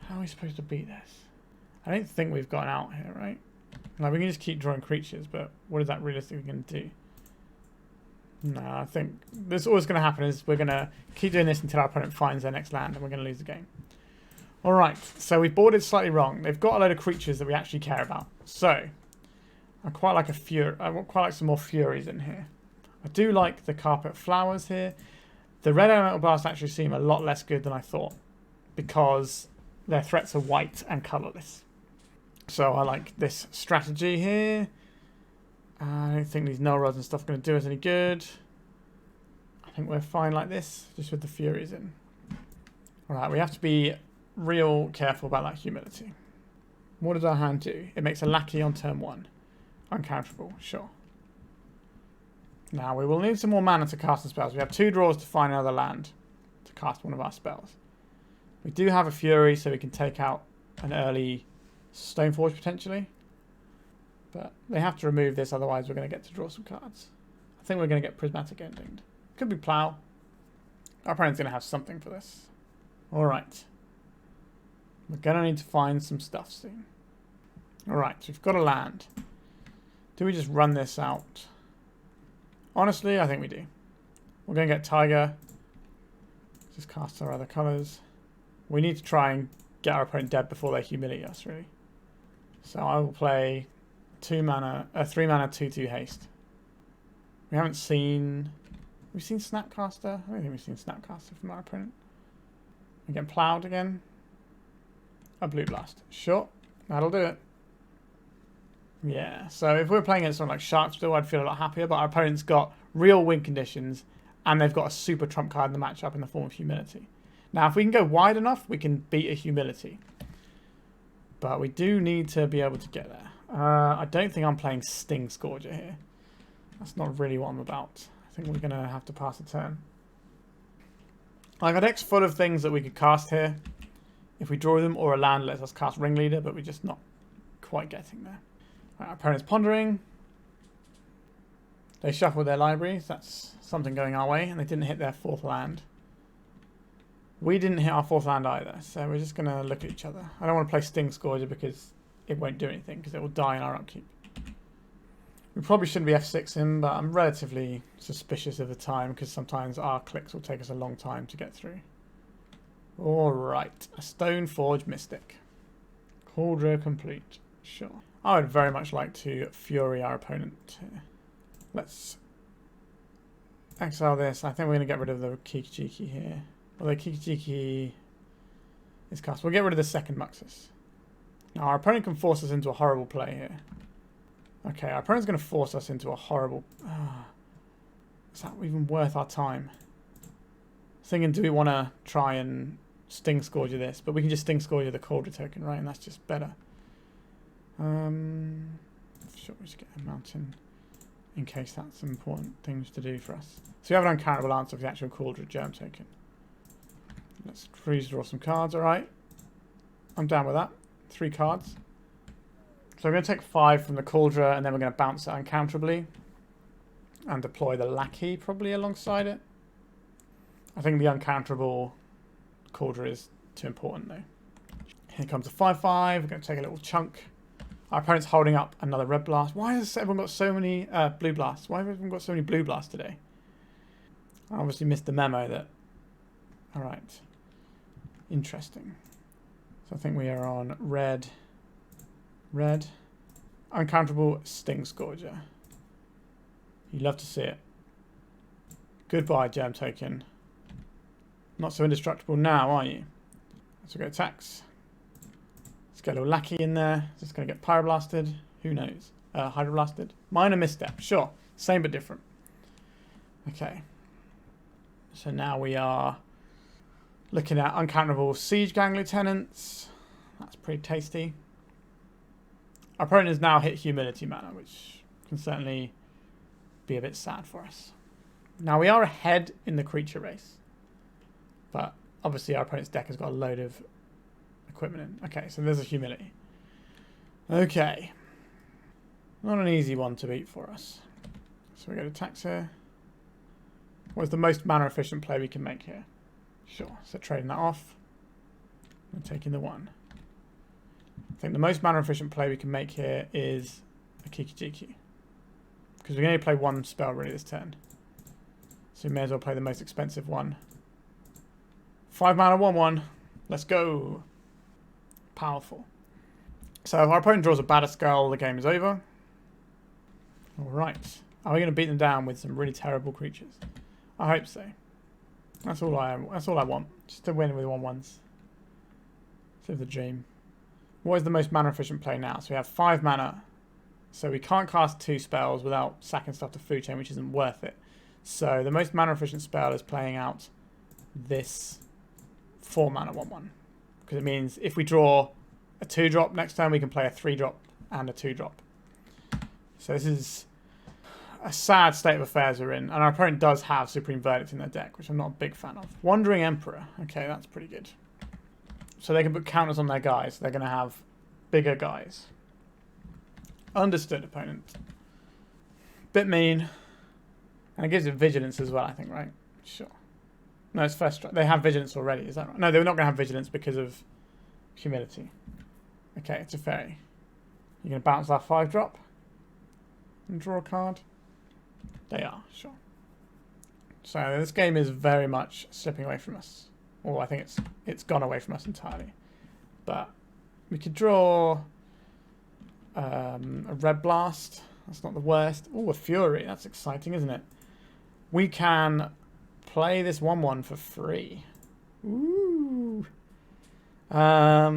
How are we supposed to beat this? I don't think we've got an out here, right? Like, we can just keep drawing creatures, but what is that realistically going to do? No, I think this always going to happen is we're going to keep doing this until our opponent finds their next land and we're going to lose the game. Alright, so we've boarded slightly wrong. They've got a load of creatures that we actually care about. So, I quite like I quite like some more Furies in here. I do like the Carpet Flowers here. The Red Elemental Blast actually seem a lot less good than I thought because their threats are white and colourless. So I like this strategy here. I don't think these Null Rods and stuff are going to do us any good. I think we're fine like this, just with the Furies in. Alright, we have to be real careful about that humility. What does our hand do? It makes a Lackey on turn 1. Uncounterable, sure. Now, we will need some more mana to cast the spells. We have 2 draws to find another land to cast one of our spells. We do have a Fury, so we can take out an early Stoneforge potentially. But they have to remove this, otherwise we're going to get to draw some cards. I think we're going to get Prismatic Ending. Could be Plough. Our opponent's going to have something for this. Alright. We're going to need to find some stuff soon. Alright, so we've got a land. Do we just run this out? Honestly, I think we do. We're going to get Taiga. Just cast our other colours. We need to try and get our opponent dead before they humiliate us, really. So I will play 3 mana 2/2 haste. We haven't seen... We've seen Snapcaster? I don't think we've seen Snapcaster from our opponent. We get Ploughed again. A Blue Blast. Sure, that'll do it. Yeah, so if we're playing against someone like Sharkstill, I'd feel a lot happier, but our opponent's got real win conditions, and they've got a super trump card in the matchup in the form of Humility. Now, if we can go wide enough, we can beat a Humility. But we do need to be able to get there. I don't think I'm playing Stingscourger here. That's not really what I'm about. I think we're going to have to pass a turn. I've got X full of things that we could cast here. If we draw them, or a land lets us cast Ringleader, but we're just not quite getting there. Right, our opponent's pondering. They shuffled their libraries. That's something going our way, and they didn't hit their 4th land. We didn't hit our 4th land either, so we're just going to look at each other. I don't want to play Stingscourger because it won't do anything, because it will die in our upkeep. We probably shouldn't be F6 him, but I'm relatively suspicious of the time, because sometimes our clicks will take us a long time to get through. Alright, a Stoneforge Mystic. Cauldron complete. Sure. I would very much like to Fury our opponent here. Let's exile this. I think we're going to get rid of the Kiki-Jiki here. Although Kiki-Jiki is cast. We'll get rid of the second Muxus. Now our opponent can force us into a horrible play here. Okay, our opponent's going to force us into a horrible... is that even worth our time? Thinking, do we want to try and Stingscourger this? But we can just Stingscourger the Cauldron token, right? And that's just better. Sure, we just get a mountain in case that's important things to do for us. So we have an uncountable answer for the actual Cauldron Germ token. Let's freeze draw some cards, alright. I'm down with that. 3 cards. So we're going to take 5 from the Cauldron, and then we're going to bounce it uncounterably. And deploy the Lackey probably alongside it. I think the uncounterable Cauldron is too important though. Here comes a 5/5. We're going to take a little chunk. Our opponent's holding up another Red Blast. Why has everyone got so many Blue Blasts? Why have everyone got so many Blue Blasts today? I obviously missed the memo that... Alright. Interesting. So I think we are on red. Red. Uncounterable Stingscourger. You love to see it. Goodbye, Germ Token. Not so indestructible now, are you? Let's go attacks. Let's get a little Lackey in there. Just going to get Pyroblasted. Who knows? Hydroblasted. Minor misstep. Sure. Same but different. Okay. So now we are looking at uncountable Sling-Gang Lieutenants. That's pretty tasty. Our opponent has now hit Humility mana, which can certainly be a bit sad for us. Now we are ahead in the creature race. But obviously our opponent's deck has got a load of equipment in. Okay, so there's a Humility. Okay. Not an easy one to beat for us. So we go to attacks here. What is the most mana efficient play we can make here? Sure, so trading that off. And taking the 1. I think the most mana efficient play we can make here is a Kiki-Jiki. Because we can only play 1 spell really this turn. So we may as well play the most expensive one. 5 mana 1/1. Let's go. Powerful. So if our opponent draws a Batterskull, the game is over. Alright. Are we going to beat them down with some really terrible creatures? I hope so. That's all I want. Just to win with 1/1s. Live the dream. What is the most mana efficient play now? So we have 5 mana. So we can't cast 2 spells without sacking stuff to Food Chain, which isn't worth it. So the most mana efficient spell is playing out this 4 mana 1/1. Because it means if we draw a 2-drop next turn, we can play a 3-drop and a 2-drop. So this is a sad state of affairs we're in. And our opponent does have Supreme Verdict in their deck, which I'm not a big fan of. Wandering Emperor. Okay, that's pretty good. So they can put counters on their guys. They're going to have bigger guys. Understood, opponent. Bit mean. And it gives it vigilance as well, I think, right? Sure. No, it's first strike. They have vigilance already, is that right? No, they're not going to have vigilance because of humility. Okay, it's a fairy. You're going to bounce our 5-drop and draw a card? They are, sure. So this game is very much slipping away from us. Or I think it's gone away from us entirely. But we could draw a Red Blast. That's not the worst. Oh, a Fury. That's exciting, isn't it? We can play this 1/1 for free. Ooh. I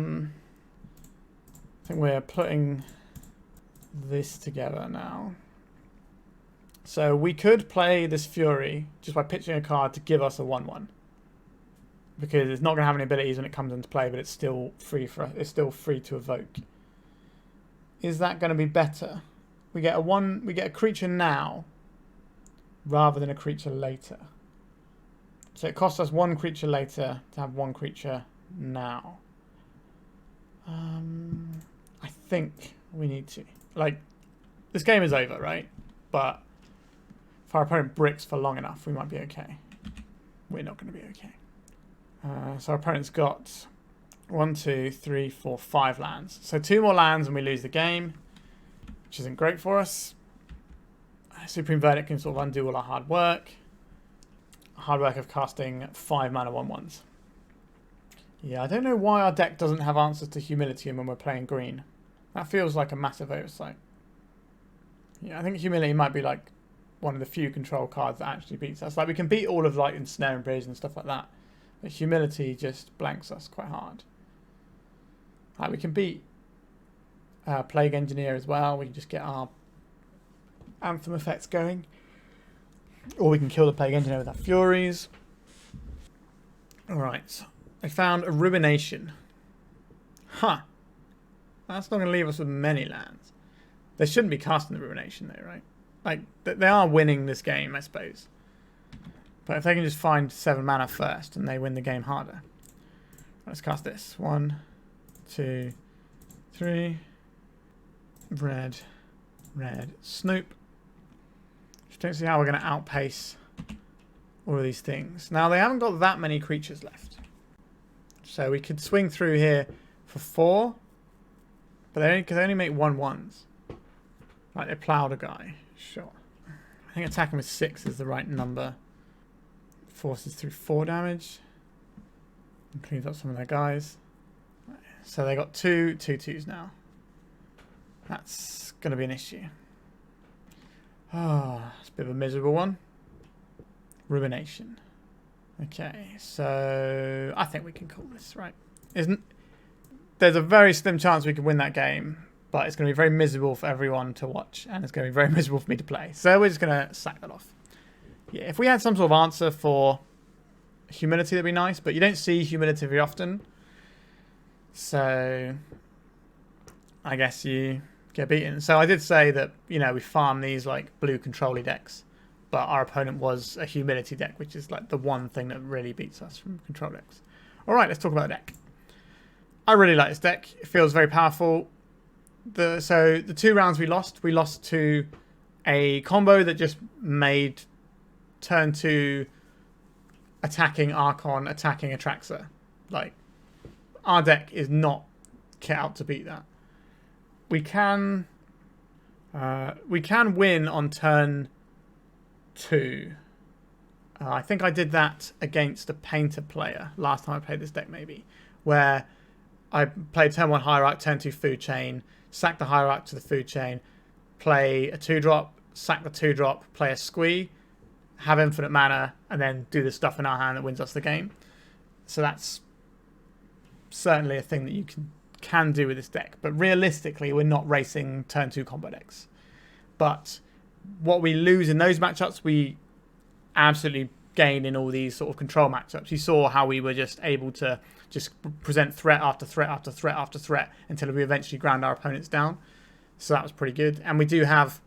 think we're putting this together now. So we could play this Fury just by pitching a card to give us a 1/1. Because it's not going to have any abilities when it comes into play, but it's still free to evoke. Is that going to be better? We get a creature now rather than a creature later. So it costs us 1 creature later to have 1 creature now. I think we need to. Like, this game is over, right? But if our opponent bricks for long enough, we might be okay. We're not going to be okay. So our opponent's got 1, 2, 3, 4, 5 lands. So 2 more lands and we lose the game, which isn't great for us. Supreme Verdict can sort of undo all our hard work. Hard work of casting 5 mana 1/1s. Yeah, I don't know why our deck doesn't have answers to Humility when we're playing green. That feels like a massive oversight. Yeah, I think Humility might be like one of the few control cards that actually beats us. Like, we can beat all of like Ensnare and Bridge and stuff like that. But Humility just blanks us quite hard. Like, we can beat Plague Engineer as well. We can just get our Anthem effects going. Or we can kill the Plague Engineer with our Furies. Alright. I found a Ruination. Huh. That's not going to leave us with many lands. They shouldn't be casting the Ruination though, right? Like, they are winning this game, I suppose. But if they can just find 7 mana first and they win the game harder. Let's cast this. 1, 2, 3. Red. Snoop. Just don't see how we're going to outpace all of these things. Now, they haven't got that many creatures left. So we could swing through here for 4. But they only make 1/1s. Like, they plowed a guy. Sure. I think attacking with 6 is the right number. Forces through 4 damage. And cleans up some of their guys. So they got 2 2/2s now. That's going to be an issue. Ah, it's a bit of a miserable one. Ruination. Okay, so I think we can call this, right? There's a very slim chance we can win that game, but it's going to be very miserable for everyone to watch, and it's going to be very miserable for me to play. So we're just going to sack that off. Yeah, if we had some sort of answer for Humility, that'd be nice, but you don't see Humility very often. So I guess you get beaten. So I did say that, you know, we farm these like blue control-y decks, but our opponent was a Humility deck, which is like the one thing that really beats us from control decks. All right, let's talk about the deck. I really like this deck. It feels very powerful. So the 2 rounds we lost to a combo that just made turn 2 attacking Archon, attacking Atraxa. Like, our deck is not kit out to beat that. We can win on turn 2. I think I did that against a Painter player last time I played this deck, maybe, where I played turn 1 Hierarch, turn 2 Food Chain, sack the Hierarch to the Food Chain, play a 2-drop, sack the 2-drop, play a Squee, have infinite mana, and then do the stuff in our hand that wins us the game. So that's certainly a thing that you can do with this deck. But realistically, we're not racing turn 2 combo decks. But what we lose in those matchups, we absolutely gain in all these sort of control matchups. You saw how we were just able to just present threat after threat after threat after threat until we eventually ground our opponents down. So that was pretty good. And we do have,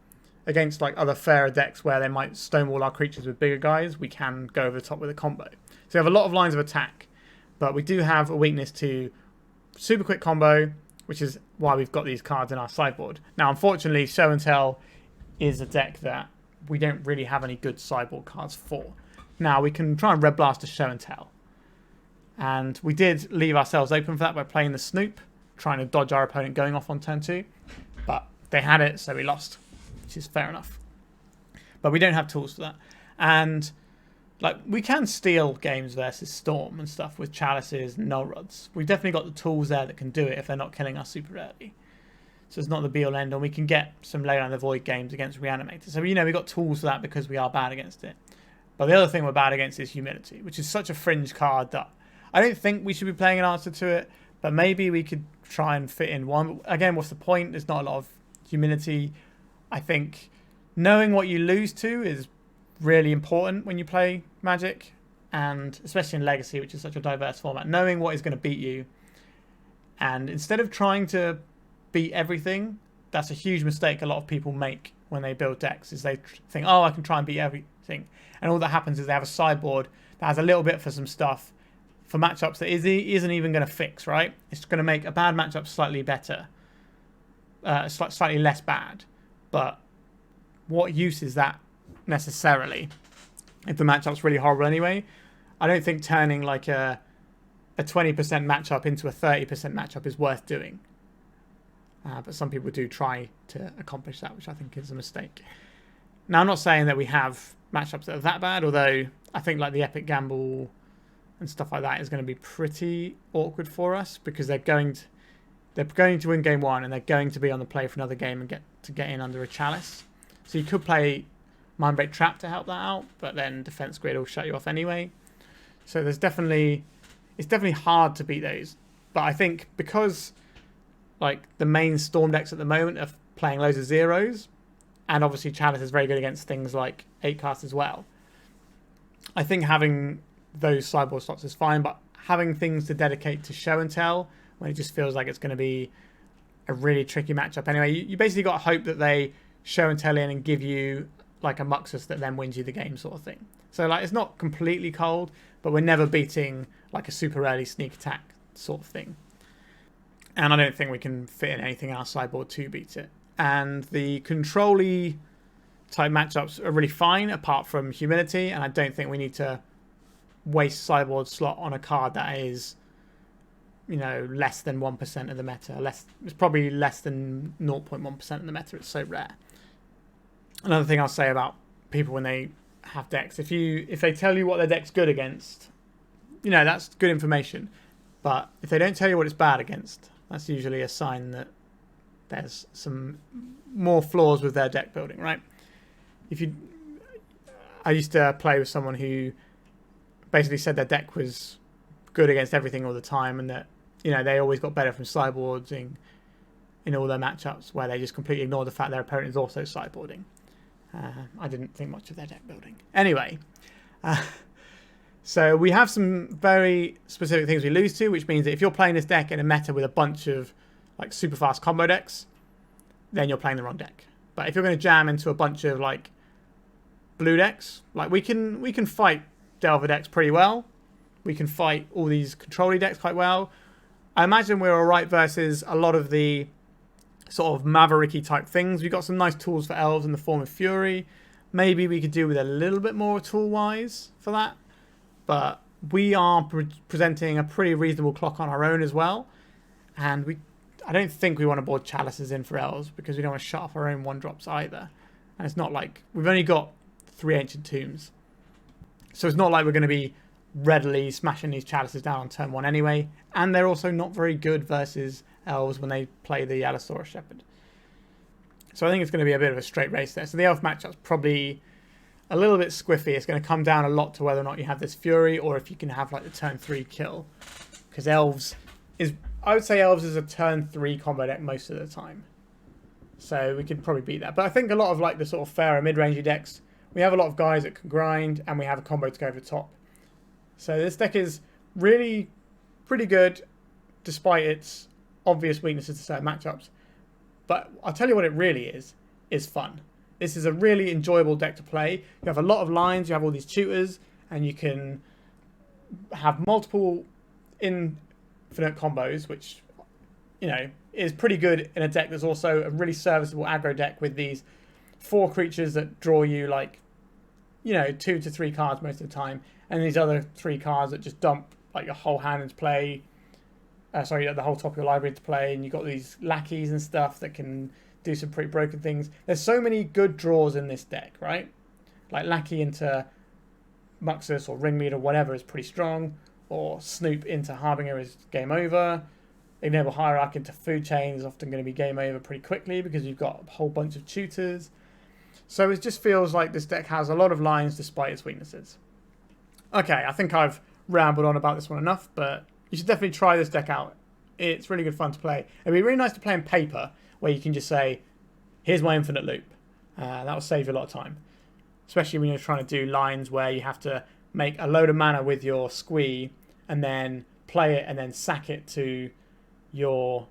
against like other fairer decks where they might stonewall our creatures with bigger guys, we can go over the top with a combo. So we have a lot of lines of attack, but we do have a weakness to super quick combo, which is why we've got these cards in our sideboard. Now, unfortunately, Show and Tell is a deck that we don't really have any good sideboard cards for. Now, we can try and Red Blast a Show and Tell. And we did leave ourselves open for that by playing the Snoop, trying to dodge our opponent going off on turn 2. But they had it, so we lost, which is fair enough. But we don't have tools for that. And like, we can steal games versus Storm and stuff with Chalices and Null Rods. We've definitely got the tools there that can do it if they're not killing us super early. So it's not the be-all end-all. We can get some Leyline the Void games against Reanimator. So, you know, we've got tools for that because we are bad against it. But the other thing we're bad against is Humility, which is such a fringe card that I don't think we should be playing an answer to it. But maybe we could try and fit in one. But again, what's the point? There's not a lot of Humility. I think knowing what you lose to is really important when you play Magic, and especially in Legacy, which is such a diverse format. Knowing what is going to beat you, and instead of trying to beat everything, that's a huge mistake a lot of people make when they build decks, is they think, oh, I can try and beat everything, and all that happens is they have a sideboard that has a little bit for some stuff for matchups that isn't even going to fix, right? It's going to make a bad matchup slightly better, slightly less bad, but what use is that necessarily if the matchup's really horrible anyway? I don't think turning like a 20% matchup into a 30% matchup is worth doing. But some people do try to accomplish that, which I think is a mistake. Now, I'm not saying that we have matchups that are that bad, although I think like the Epic Gamble and stuff like that is going to be pretty awkward for us, because they're going to win game 1 and they're going to be on the play for another game and get in under a Chalice. So you could play Mindbreak Trap to help that out, but then Defense Grid will shut you off anyway. So it's definitely hard to beat those. But I think because like the main Storm decks at the moment are playing loads of zeros, and obviously Chalice is very good against things like 8-cast as well, I think having those sideboard slots is fine, but having things to dedicate to Show and Tell when it just feels like it's going to be a really tricky matchup anyway, you basically got to hope that they Show and Tell in and give you like a Muxus that then wins you the game sort of thing. So like, it's not completely cold, but we're never beating like a super early sneak attack sort of thing. And I don't think we can fit in anything in our sideboard to beat it. And the control-y type matchups are really fine apart from Humility, and I don't think we need to waste sideboard slot on a card that is, you know, less than 1% of the meta. It's probably less than 0.1% of the meta. It's so rare. Another thing I'll say about people when they have decks, if they tell you what their deck's good against, you know, that's good information. But if they don't tell you what it's bad against, that's usually a sign that there's some more flaws with their deck building, right? I used to play with someone who basically said their deck was good against everything all the time, and that, you know, they always got better from sideboarding in all their matchups, where they just completely ignore the fact their opponent is also sideboarding. I didn't think much of their deck building. Anyway, so we have some very specific things we lose to, which means that if you're playing this deck in a meta with a bunch of like super fast combo decks, then you're playing the wrong deck. But if you're going to jam into a bunch of like blue decks, like we can fight Delver decks pretty well. We can fight all these control-y decks quite well. I imagine we're alright versus a lot of the sort of mavericky type things. We've got some nice tools for elves in the form of Fury. Maybe we could do with a little bit more tool-wise for that. But we are presenting a pretty reasonable clock on our own as well. And I don't think we want to board Chalices in for elves, because we don't want to shut off our own 1-drops either. And it's not like we've only got 3 Ancient Tombs. So it's not like we're going to be readily smashing these Chalices down on turn 1 anyway. And they're also not very good versus elves when they play the Allosaurus Shepherd. So I think it's going to be a bit of a straight race there. So the elf matchup's probably a little bit squiffy. It's going to come down a lot to whether or not you have this Fury, or if you can have like the turn 3 kill. Because I would say elves is a turn 3 combo deck most of the time. So we could probably beat that. But I think a lot of like the sort of fairer mid-rangey decks, we have a lot of guys that can grind, and we have a combo to go over the top. So this deck is really pretty good, despite its obvious weaknesses to certain matchups. But I'll tell you what it really is fun. This is a really enjoyable deck to play. You have a lot of lines, you have all these tutors, and you can have multiple infinite combos, which, you know, is pretty good in a deck that's also a really serviceable aggro deck with these 4 creatures that draw you like, you know, 2 to 3 cards most of the time, and these other 3 cards that just dump like your whole hand into play. The whole top of your library to play, and you've got these lackeys and stuff that can do some pretty broken things. There's so many good draws in this deck, right? Like Lackey into Muxus or Ringleader or whatever is pretty strong, or Snoop into Harbinger is game over. Ignoble Hierarch into Food Chain is often going to be game over pretty quickly because you've got a whole bunch of tutors. So it just feels like this deck has a lot of lines despite its weaknesses. Okay, I think I've rambled on about this one enough, but you should definitely try this deck out. It's really good fun to play. It'd be really nice to play in paper, where you can just say, here's my infinite loop. That will save you a lot of time. Especially when you're trying to do lines where you have to make a load of mana with your Squee, and then play it, and then sack it to your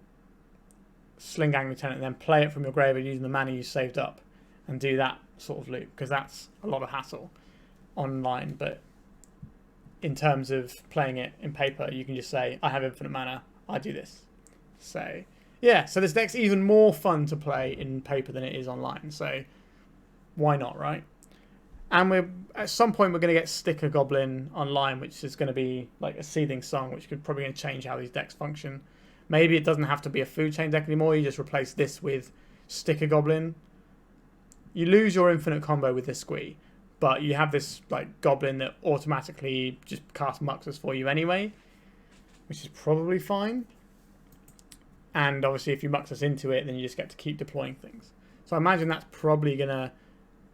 Sling-Gang Lieutenant, and then play it from your graveyard using the mana you saved up, and do that sort of loop, because that's a lot of hassle online. But in terms of playing it in paper, you can just say, I have infinite mana, I do this. So, yeah, so this deck's even more fun to play in paper than it is online, so why not, right? And at some point we're going to get Sticker Goblin online, which is going to be like a seething song, which could probably going to change how these decks function. Maybe it doesn't have to be a food chain deck anymore, you just replace this with Sticker Goblin. You lose your infinite combo with this Squee, but you have this like goblin that automatically just casts Muxus for you anyway, which is probably fine. And obviously if you Muxus into it, then you just get to keep deploying things. So I imagine that's probably going to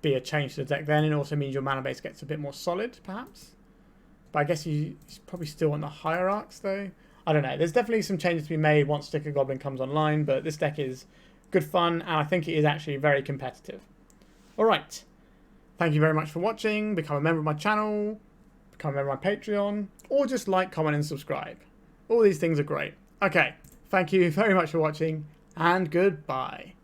be a change to the deck then. It also means your mana base gets a bit more solid, perhaps. But I guess you probably still want the Hierarchs, though. I don't know. There's definitely some changes to be made once Sticker Goblin comes online, but this deck is good fun, and I think it is actually very competitive. Alright. Thank you very much for watching. Become a member of my channel, become a member of my Patreon, or just like, comment, and subscribe. All these things are great. Okay. Thank you very much for watching, and goodbye.